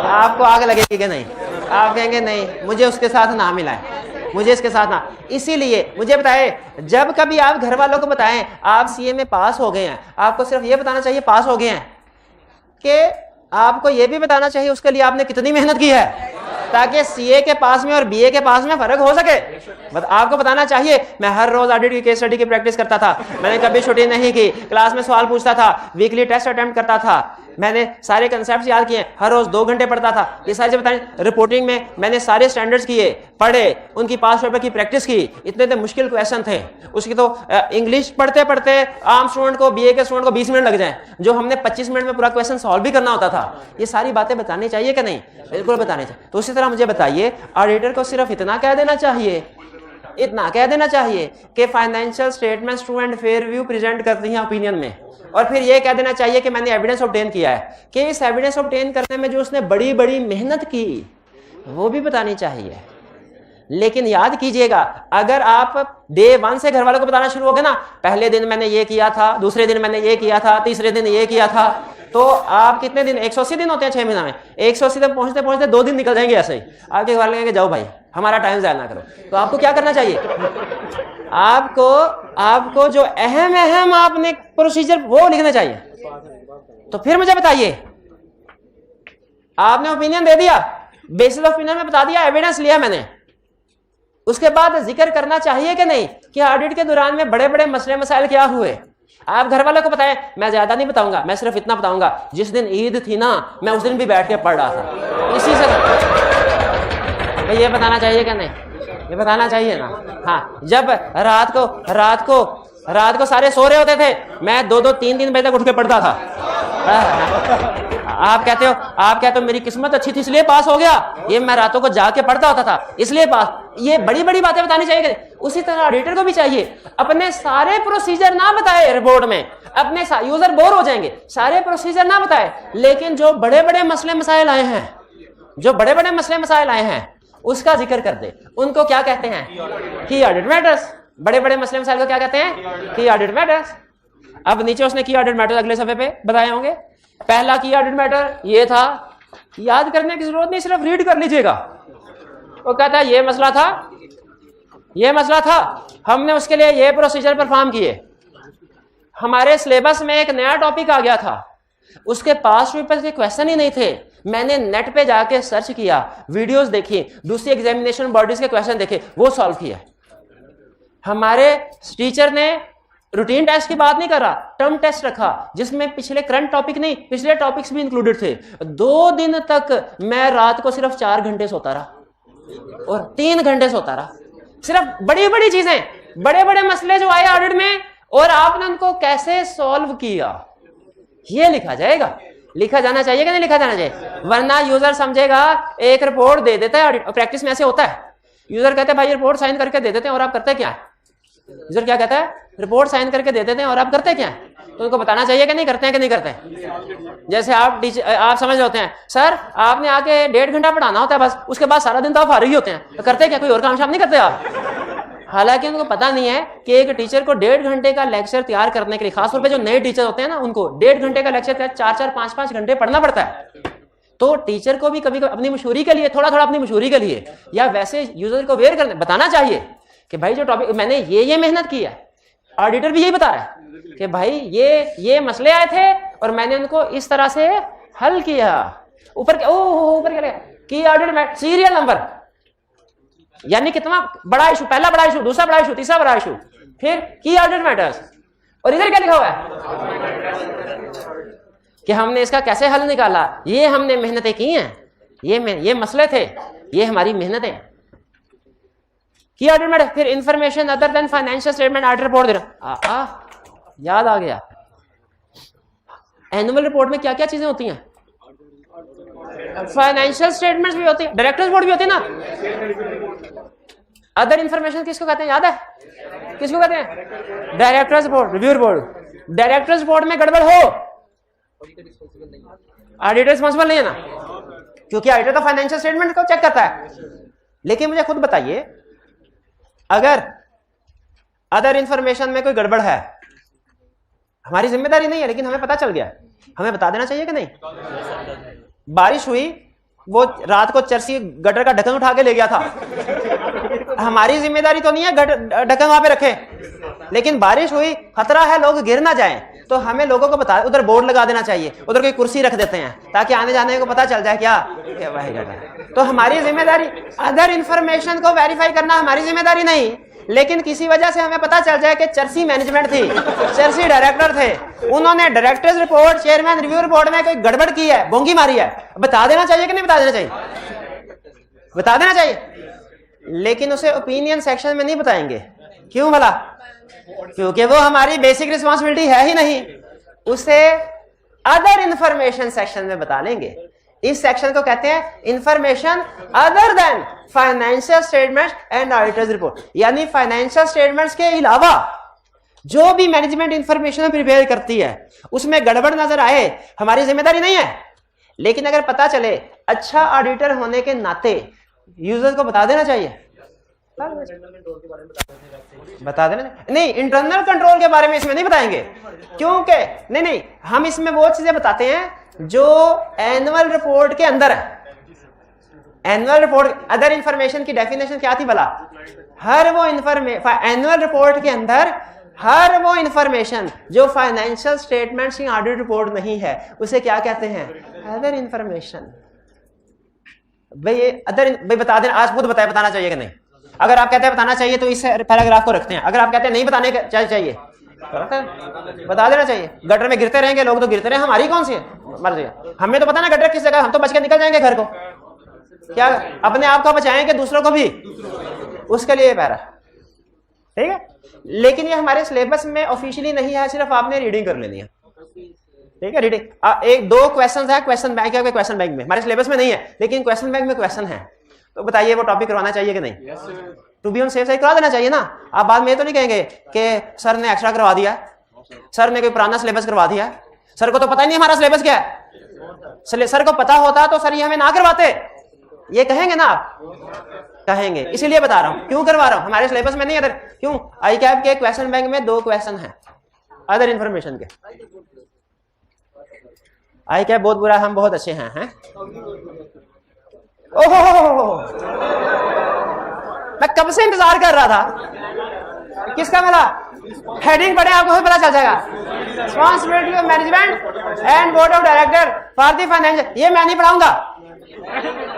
आपको आग लगेगी कि नहीं? आप कहेंगे नहीं मुझे उसके साथ ना मिलाए, मुझे इसके साथ ना। इसीलिए मुझे बताए, जब कभी आप घर वालों को बताएं आप सीए में पास हो गए हैं, आपको सिर्फ ये बताना चाहिए पास हो गए हैं, कि आपको ये भी बताना चाहिए उसके लिए आपने कितनी मेहनत की है, ताकि सीए के पास में और बीए के पास में फर्क हो सके। आपको बताना चाहिए मैं हर रोज ऑडिट की केस स्टडी की प्रैक्टिस करता था, मैंने कभी छुट्टी नहीं की, क्लास में सवाल पूछता था, वीकली टेस्ट अटेम्प्ट करता था, मैंने सारे कंसेप्ट याद किए, हर रोज 2 घंटे पढ़ता था, ये सारी चीजें बताएं। रिपोर्टिंग में मैंने सारे स्टैंडर्ड्स किए, पढ़े, उनकी 5 पेपर की प्रैक्टिस की, इतने मुश्किल क्वेश्चन थे उसकी, तो इंग्लिश पढ़ते पढ़ते आम स्टूडेंट को, बीए के स्टूडेंट को 20 मिनट लग जाए, जो हमने 25 मिनट में पूरा क्वेश्चन सॉल्व भी करना होता था। ये सारी बातें बतानी चाहिए कि नहीं? बिल्कुल बतानी चाहिए। तो उसी तरह मुझे बताइए, ऑडिटर को सिर्फ इतना कह देना चाहिए, इतना कह देना चाहिए कि financial statements true and fair view present करती हैं ओपिनियन में, और फिर ये कह देना चाहिए कि मैंने एविडेंस ऑब्टेन किया है, कि इस एविडेंस ऑब्टेन करने में जो उसने बड़ी बड़ी मेहनत की वो भी बतानी चाहिए। लेकिन याद कीजिएगा, अगर आप डे 1 से घर वालों को बताना शुरू हो गए ना, पहले दिन मैंने ये किया था, दूसरे दिन मैंने ये किया था, तीसरे दिन ये किया था, तो आप कितने दिन, 180 दिन होते हैं 6 महीना में, 180 दिन पहुंचते पहुंचते 2 दिन निकल जाएंगे ऐसे ही। आपके घर लगेंगे जाओ भाई हमारा टाइम ज़ाया ना करो। तो आपको क्या करना चाहिए, आपको जो अहम आपने प्रोसीजर वो लिखने चाहिए। तो फिर मुझे बताइए, आपने ओपिनियन दे दिया, बेसिस ऑफ ओपिनियन में बता दिया, एविडेंस लिया मैंने, उसके बाद जिक्र करना चाहिए कि नहीं कि ऑडिट के दौरान में बड़े बड़े मसले मसाइल क्या हुए। आप घर वालों को बताएं, मैं ज्यादा नहीं बताऊंगा, मैं सिर्फ इतना बताऊंगा, जिस दिन ईद थी ना मैं उस दिन भी बैठ के पढ़ रहा था। इसी से ये बताना चाहिए क्या नहीं, ये बताना चाहिए ना। हाँ, जब रात को सारे सो रहे होते थे, मैं 2-2, 3-3 बजे तक उठ के पढ़ता था। आप कहते हो मेरी किस्मत अच्छी थी इसलिए पास हो गया, ये मैं रातों को जाग के पढ़ता होता था इसलिए पास। ये बड़ी बड़ी बातें बतानी चाहिए। उसी तरह ऑडिटर को भी चाहिए, अपने सारे प्रोसीजर ना बताए रिपोर्ट में, अपने यूजर बोर हो जाएंगे, सारे प्रोसीजर ना बताए, लेकिन जो बड़े बड़े मसले मसाइल आए हैं उसका जिक्र कर दे। उनको क्या कहते हैं, की ऑडिट मैटर्स। बड़े बड़े मसले मसाइल को क्या कहते हैं, की ऑडिट मैटर्स। अब नीचे उसने की ऑडिट मैटर्स अगले सफे पे बताए होंगे। पहला की ऑडिट मैटर ये था, याद करने की जरूरत नहीं, सिर्फ रीड कर लीजिएगा। वो कहता है ये मसला था, हमने उसके लिए ये प्रोसीजर परफॉर्म किए। हमारे सिलेबस में एक नया टॉपिक आ गया था, उसके पास पेपर के क्वेश्चन ही नहीं थे, मैंने नेट पे जाके सर्च किया, वीडियोस देखी, दूसरी एग्जामिनेशन बॉडीज के क्वेश्चन देखे, वो सॉल्व किया। हमारे टीचर ने रूटीन टेस्ट की बात नहीं कर रहा, टर्म टेस्ट रखा, जिसमें पिछले करंट टॉपिक नहीं, पिछले टॉपिक्स भी इंक्लूडेड थे। 2 दिन तक मैं रात को सिर्फ 4 घंटे सोता रहा और 3 घंटे सोता रहा। सिर्फ बड़ी बड़ी चीजें, बड़े बड़े मसले जो आए ऑडिट में, और आपने उनको कैसे सॉल्व किया, ये लिखा जाएगा। लिखा जाना चाहिए कि नहीं लिखा जाना चाहिए, वरना यूजर समझेगा एक रिपोर्ट दे देता है ऑडिट। प्रैक्टिस में ऐसे होता है, यूजर कहते हैं भाई रिपोर्ट साइन करके दे देते हैं, और आप करते क्या है, यूजर क्या कहता है, रिपोर्ट साइन करके दे देते हैं और आप करते क्या है। तो उनको बताना चाहिए कि नहीं करते हैं कि नहीं करते हैं। जैसे आप समझ होते हैं, सर आपने आके 1.5 घंटा पढ़ाना होता है बस, उसके बाद सारा दिन तो आप फारिग ही होते हैं, तो करते क्या, कोई और काम शाम नहीं करते आप। हालांकि उनको पता नहीं है कि एक टीचर को 1.5 घंटे का लेक्चर तैयार करने के लिए, खासतौर पे जो नए टीचर होते हैं ना, उनको 1.5 घंटे का लेक्चर 4-4, 5-5 घंटे पढ़ना पड़ता है। तो टीचर को भी कभी अपनी मशहूरी के लिए, थोड़ा अपनी मशहूरी के लिए, या वैसे यूजर को अवेयर करने बताना चाहिए कि भाई जो टॉपिक मैंने ये मेहनत की है। ऑडिटर भी यही बता रहा है कि भाई ये मसले आए थे और मैंने उनको इस तरह से हल किया। ऊपर क्या की ऑडिट में सीरियल नंबर, यानी कितना बड़ा इशू, पहला बड़ा इशू, दूसरा बड़ा इशू, तीसरा बड़ा इशू, फिर की ऑडिट मैटर्स। और इधर क्या लिखा हुआ है कि हमने इसका कैसे हल निकाला, ये हमने मेहनतें की हैं, ये मसले थे, ये हमारी मेहनतें। की ऑडिट मैटर, फिर information other than financial statement audit report दे रहा। याद आ गया, एनुअल रिपोर्ट में क्या क्या चीजें होती हैं, फाइनेंशियल स्टेटमेंट्स भी होती है, डायरेक्टर्स रिपोर्ट भी होती है ना। अदर इंफॉर्मेशन किसको कहते हैं, याद है किसको कहते हैं, directors report, review report. Directors report में गड़बड़ हो, ऑडिटर रिस्पांसिबल नहीं है ना, क्योंकि ऑडिटर तो फाइनेंशियल स्टेटमेंट को चेक करता है। लेकिन मुझे खुद बताइए, अगर अदर इंफॉर्मेशन में कोई गड़बड़ है, हमारी जिम्मेदारी नहीं है, लेकिन हमें पता चल गया, हमें बता देना चाहिए कि नहीं। बारिश हुई, वो रात को चरसी गटर का ढक्कन उठा के ले गया था, हमारी जिम्मेदारी तो नहीं है ढक्कन वहां पे रखे, लेकिन बारिश हुई, खतरा है लोग गिर ना जाएं, तो हमें लोगों को बता, उधर बोर्ड लगा देना चाहिए, उधर कोई कुर्सी रख देते हैं ताकि आने जाने को पता चल जाए क्या भाई गटर। तो हमारी जिम्मेदारी, अदर इंफॉर्मेशन को वेरीफाई करना हमारी जिम्मेदारी नहीं, लेकिन किसी वजह से हमें पता चल जाए कि चरसी मैनेजमेंट थी, चरसी डायरेक्टर थे, उन्होंने directors report, chairman review report में कोई गड़बड़ की है, बोंगी मारी है, बता देना चाहिए कि नहीं बता देना चाहिए, बता देना चाहिए। लेकिन उसे ओपिनियन सेक्शन में नहीं बताएंगे, क्यों भला, क्योंकि वो हमारी बेसिक रिस्पॉन्सिबिलिटी है ही नहीं, उसे अदर इंफॉर्मेशन सेक्शन में बता लेंगे। इस सेक्शन को कहते हैं information other than financial statements and auditors report, यानी फाइनेंशियल स्टेटमेंट्स के अलावा जो भी मैनेजमेंट इंफॉर्मेशन प्रिपेयर करती है उसमें गड़बड़ नजर आए, हमारी जिम्मेदारी नहीं है, लेकिन अगर पता चले, अच्छा ऑडिटर होने के नाते यूजर को बता देना चाहिए बता देना नहीं, इंटरनल कंट्रोल के बारे में इसमें नहीं बताएंगे, क्योंकि नहीं हम इसमें वो चीजें बताते हैं जो एनुअल रिपोर्ट के अंदर है। एनुअल रिपोर्ट अदर इंफॉर्मेशन की डेफिनेशन क्या थी भला? हर वो एनुअल रिपोर्ट के अंदर हर वो इंफॉर्मेशन जो फाइनेंशियल स्टेटमेंट्स या ऑडिट रिपोर्ट नहीं है उसे क्या कहते हैं? Other information. भाई अदर भाई बता देना, आज खुद बताना चाहिए कि नहीं? अगर आप कहते हैं बताना चाहिए तो इस पैराग्राफ को रखते हैं, अगर आप कहते हैं नहीं बताने चाहिए बता देना चाहिए। गटर में गिरते रहेंगे लोग तो गिरते रहे, हमारी कौन सी है मर्जी है? हमें तो पता ना गटर किस जगह, हम तो बच के निकल जाएंगे घर को। क्या अपने आप को बचाएंगे दूसरों को भी, उसके लिए पैरा, ठीक है। लेकिन ये हमारे सिलेबस में ऑफिशियली नहीं है, सिर्फ आपने रीडिंग कर लेनी है, ठीक है। रीडिंग एक दो क्वेश्चन है, क्वेश्चन बैंक है, क्वेश्चन बैंक में हमारे सिलेबस में नहीं है, लेकिन क्वेश्चन बैंक में क्वेश्चन है, तो बताइए वो टॉपिक करवाना चाहिए कि नहीं? To be on safe side करा देना चाहिए ना। आप बाद में तो नहीं कहेंगे कि सर ने एक्स्ट्रा करवा दिया, सर ने कोई पुराना सिलेबस करवा दिया, सर को तो पता ही नहीं हमारा सिलेबस क्या है। सर को पता होता तो सर ये हमें ना करवाते, ये कहेंगे ना आप? कहेंगे, इसीलिए बता रहा हूं क्यों करवा रहा हूं, हमारे सिलेबस में नहीं है। क्यों? आई कैप के क्वेश्चन बैंक में 2 क्वेश्चन हैं अदर इंफॉर्मेशन के। आई कैप बहुत बुरा, हम बहुत अच्छे हैं? ओहो, मैं कब से इंतजार कर रहा था। किसका मिला? हेडिंग पढ़े आपको भी पता चल जाएगा। Responsibility of management and board of director for the financial. ये मैं नहीं पढ़ाऊंगा,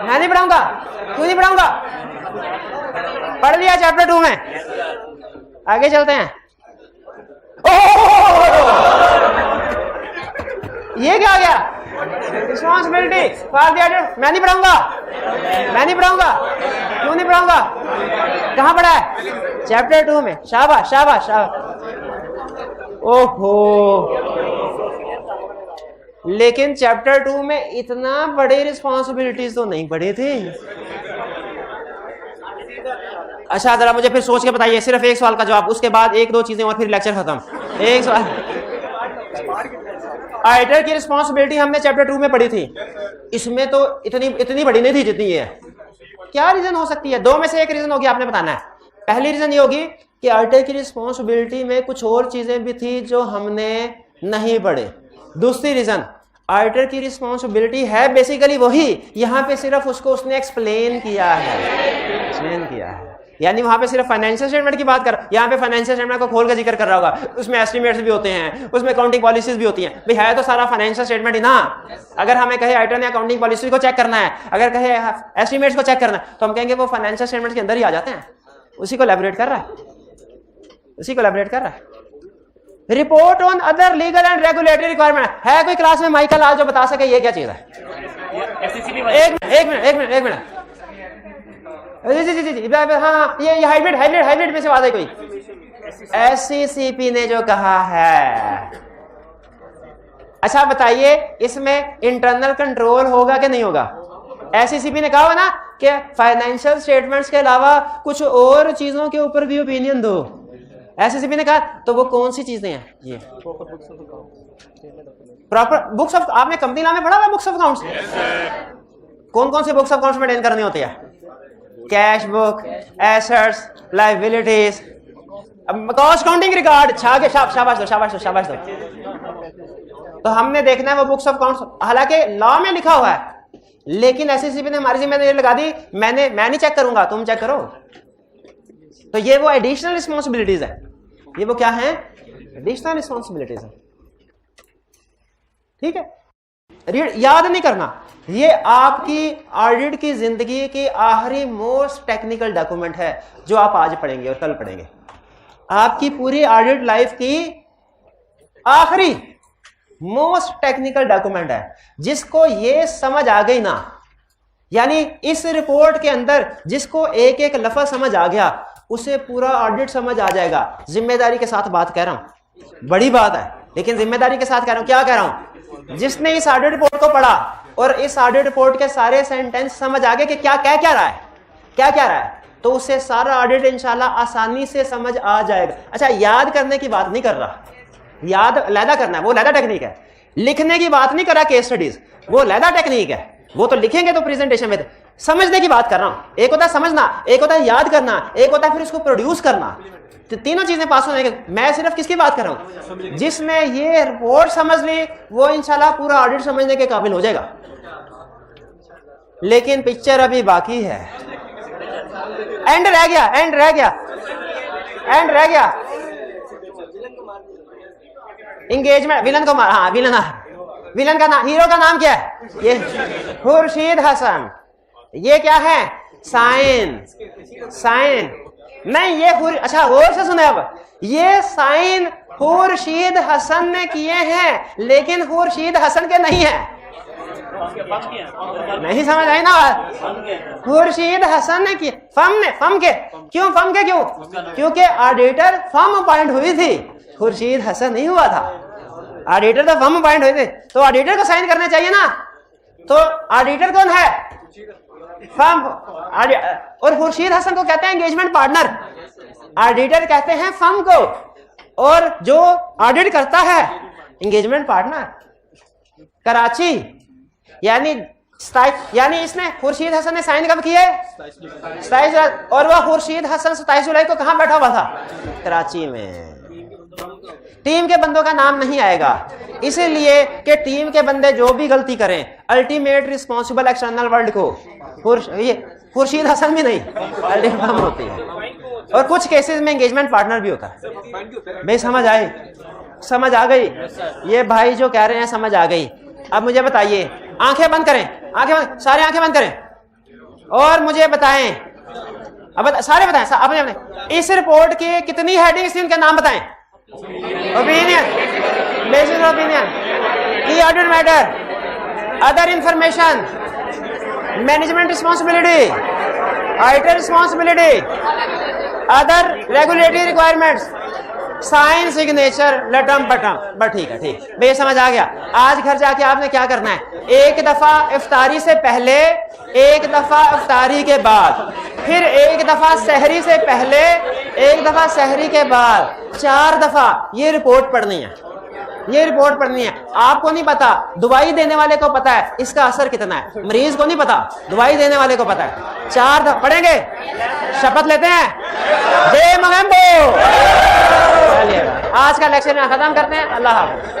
मैं नहीं पढ़ाऊंगा। क्यों नहीं पढ़ाऊंगा? पढ़ लिया चैप्टर 2 में, आगे चलते हैं। ये क्या आ गया? Responsibility for the audit. मैं नहीं पढ़ाऊंगा, मैं नहीं पढ़ाऊंगा। क्यों नहीं पढ़ाऊंगा? कहां पढ़ा है? चैप्टर 2 में। शाबाश शाबाश शाबाश। ओहो, लेकिन चैप्टर 2 में इतना बड़े रिस्पांसिबिलिटीज तो नहीं पढ़े थे। अच्छा जरा मुझे फिर सोच के बताइए, सिर्फ एक सवाल का जवाब, उसके बाद 1-2 चीजें और फिर लेक्चर खत्म। एक सवाल, ऑडिटर की रिस्पांसिबिलिटी हमने चैप्टर 2 में पढ़ी थी, इसमें तो इतनी बड़ी नहीं थी जितनी ये है। क्या रीजन हो सकती है? 2 में से एक रीजन होगी, आपने बताना है। पहली रीजन ये होगी कि ऑडिटर की रिस्पांसिबिलिटी में कुछ और चीजें भी थी जो हमने नहीं पढ़े। दूसरी रीजन, ऑडिटर की रिस्पांसिबिलिटी है बेसिकली वही, यहां पे सिर्फ उसको उसने एक्सप्लेन किया है, यानी वहां पे सिर्फ फाइनेंशियल स्टेटमेंट की बात कर, यहाँ पे फाइनेंशियल स्टेटमेंट को खोल कर जिक्र कर रहा होगा, उसमें एस्टिमेट्स भी होते हैं, उसमें अकाउंटिंग पॉलिसीज भी होती हैं। भाई है तो सारा फाइनेंशियल स्टेटमेंट ही ना। अगर हमें कहे ऑडिटर ने अकाउंटिंग पॉलिसी को चेक करना है, अगर कहे एस्टिमेट्स को चेक करना है, तो हम कहेंगे वो फाइनेंशियल स्टेटमेंट के अंदर ही आ जाते हैं। उसी को एलैबोरेट कर रहा है, report on other legal and regulatory requirement. है कोई क्लास में माइकल लाल जो बता सके ये क्या चीज है? एक मिनट जी हाँ, ये हाइब्रिड में से बात है कोई? SCCP ने जो कहा है। अच्छा बताइए, इसमें इंटरनल कंट्रोल होगा कि नहीं होगा? SCCP ने कहा हो ना कि फाइनेंशियल स्टेटमेंट्स के अलावा कुछ और चीजों के ऊपर भी ओपिनियन दो। SCCP ने कहा, तो वो कौन सी चीजें हैं? ये प्रॉपर बुक्स ऑफ, आपने कंपनी नाम में पढ़ा हुआ बुक्स ऑफ अकाउंट्स? कौन से बुक्स ऑफ अकाउंट्स मेंटेन करनी होती है? Cash book, assets, liabilities, cost counting record. शाबाश दो। तो हमने देखना है वो बुक्स ऑफ अकाउंट्स, हालांकि लॉ में लिखा हुआ है, लेकिन SCCP ने हमारी जिम्मेदारी लगा दी, मैं नहीं चेक करूंगा, तुम चेक करो। तो ये वो एडिशनल रिस्पांसिबिलिटीज है। ये वो क्या है? एडिशनल रिस्पांसिबिलिटीज है, ठीक है। याद नहीं करना, ये आपकी ऑडिट की जिंदगी की आखिरी मोस्ट टेक्निकल डॉक्यूमेंट है जो आप आज पढ़ेंगे और कल पढ़ेंगे। आपकी पूरी ऑडिट लाइफ की आखिरी मोस्ट टेक्निकल डॉक्यूमेंट है, जिसको ये समझ आ गई ना, यानी इस रिपोर्ट के अंदर जिसको एक एक लफ्ज समझ आ गया उसे पूरा ऑडिट समझ आ जाएगा। जिम्मेदारी के साथ बात कह रहा हूं, बड़ी बात है, लेकिन जिम्मेदारी के साथ कह रहा हूं। क्या कह रहा हूं? जिसने इस ऑडिट रिपोर्ट को पढ़ा और इस ऑडिट रिपोर्ट के सारे सेंटेंस समझ आ गए कि क्या रहा है, तो उससे सारा ऑडिट इंशाल्लाह आसानी से समझ आ जाएगा। अच्छा, याद करने की बात नहीं कर रहा, याद अलहदा करना है, वो अलहदा टेक्निक है। लिखने की बात नहीं कर रहा, केस स्टडीज वो अलहदा टेक्निक है, वो तो लिखेंगे तो प्रेजेंटेशन में। समझने की बात कर रहा हूं। एक होता है समझना, एक होता है याद करना, एक होता है फिर उसको प्रोड्यूस करना। तो तीनों चीजें पास होने के, मैं सिर्फ किसकी बात कर रहा हूं? जिसने ये रिपोर्ट समझ ली वो इंशाल्लाह पूरा ऑडिट समझने के काबिल हो जाएगा। लेकिन पिक्चर अभी बाकी है, एंड रह गया, एंड रह गया, एंड रह गया। एंगेजमेंट, विलन को मारा, हाँ विलन का नाम, हीरो का नाम क्या है? ये खुर्शीद हसन। ये क्या है? साइन नहीं, ये अच्छा गौर से सुने, अब ये साइन खुर्शीद हसन ने किए हैं, लेकिन खुर्शीद हसन के नहीं है। नहीं समझ आई ना? खुर्शीद हसन ने किए, फम के क्यों? क्योंकि ऑडिटर फम अपॉइंट हुई थी, खुर्शीद हसन नहीं हुआ था। ऑडिटर तो फम अपॉइंट हुए थे, तो ऑडिटर को साइन करने चाहिए ना। तो ऑडिटर कौन है? फर्म। और खुर्शीद हसन को कहते हैं एंगेजमेंट पार्टनर, ऑडिटर कहते हैं फर्म को, और जो ऑडिट करता है एंगेजमेंट पार्टनर। कराची यानी इसने, खुर्शीद हसन ने साइन कब किए? 27, और वह खुर्शीद हसन 27 जुलाई को कहां बैठा हुआ था? कराची में। टीम के बंदों का नाम नहीं आएगा, इसलिए कि टीम के बंदे जो भी गलती करें, अल्टीमेट रिस्पॉन्सिबल एक्सटर्नल वर्ल्ड को खुर्शीद हसन भी नहीं, अल्टीमेट होती है। और कुछ केसेस में एंगेजमेंट पार्टनर भी होता है। भाई समझ आई? समझ आ गई? ये भाई जो कह रहे हैं समझ आ गई। अब मुझे बताइए, आंखें बंद करें, सारे आंखें बंद करें और मुझे बताएं, अब सारे बताएं अपने इस रिपोर्ट की कितनी हेडिंग्स थी, उनके नाम बताएं। Opinion, basis opinion, key audit matter, other information, management responsibility, auditor responsibility, other regulatory requirements, sign, signature, लटम पटम। बस ठीक है, ठीक भैया समझ आ गया। आज घर जाके आपने क्या करना है? एक दफा इफ्तारी से पहले, एक दफा इफ्तारी के बाद, फिर एक दफा सहरी से पहले, एक दफा सहरी के बाद, 4 दफा ये रिपोर्ट पढ़नी है। ये रिपोर्ट पढ़नी है। आपको नहीं पता, दवाई देने वाले को पता है इसका असर कितना है, मरीज को नहीं पता, दवाई देने वाले को पता है। 4 दफा पढ़ेंगे, शपथ लेते हैं। जय मोगेम्बो। आज का लेक्चर में खत्म करते हैं। अल्लाह हाफ़िज़।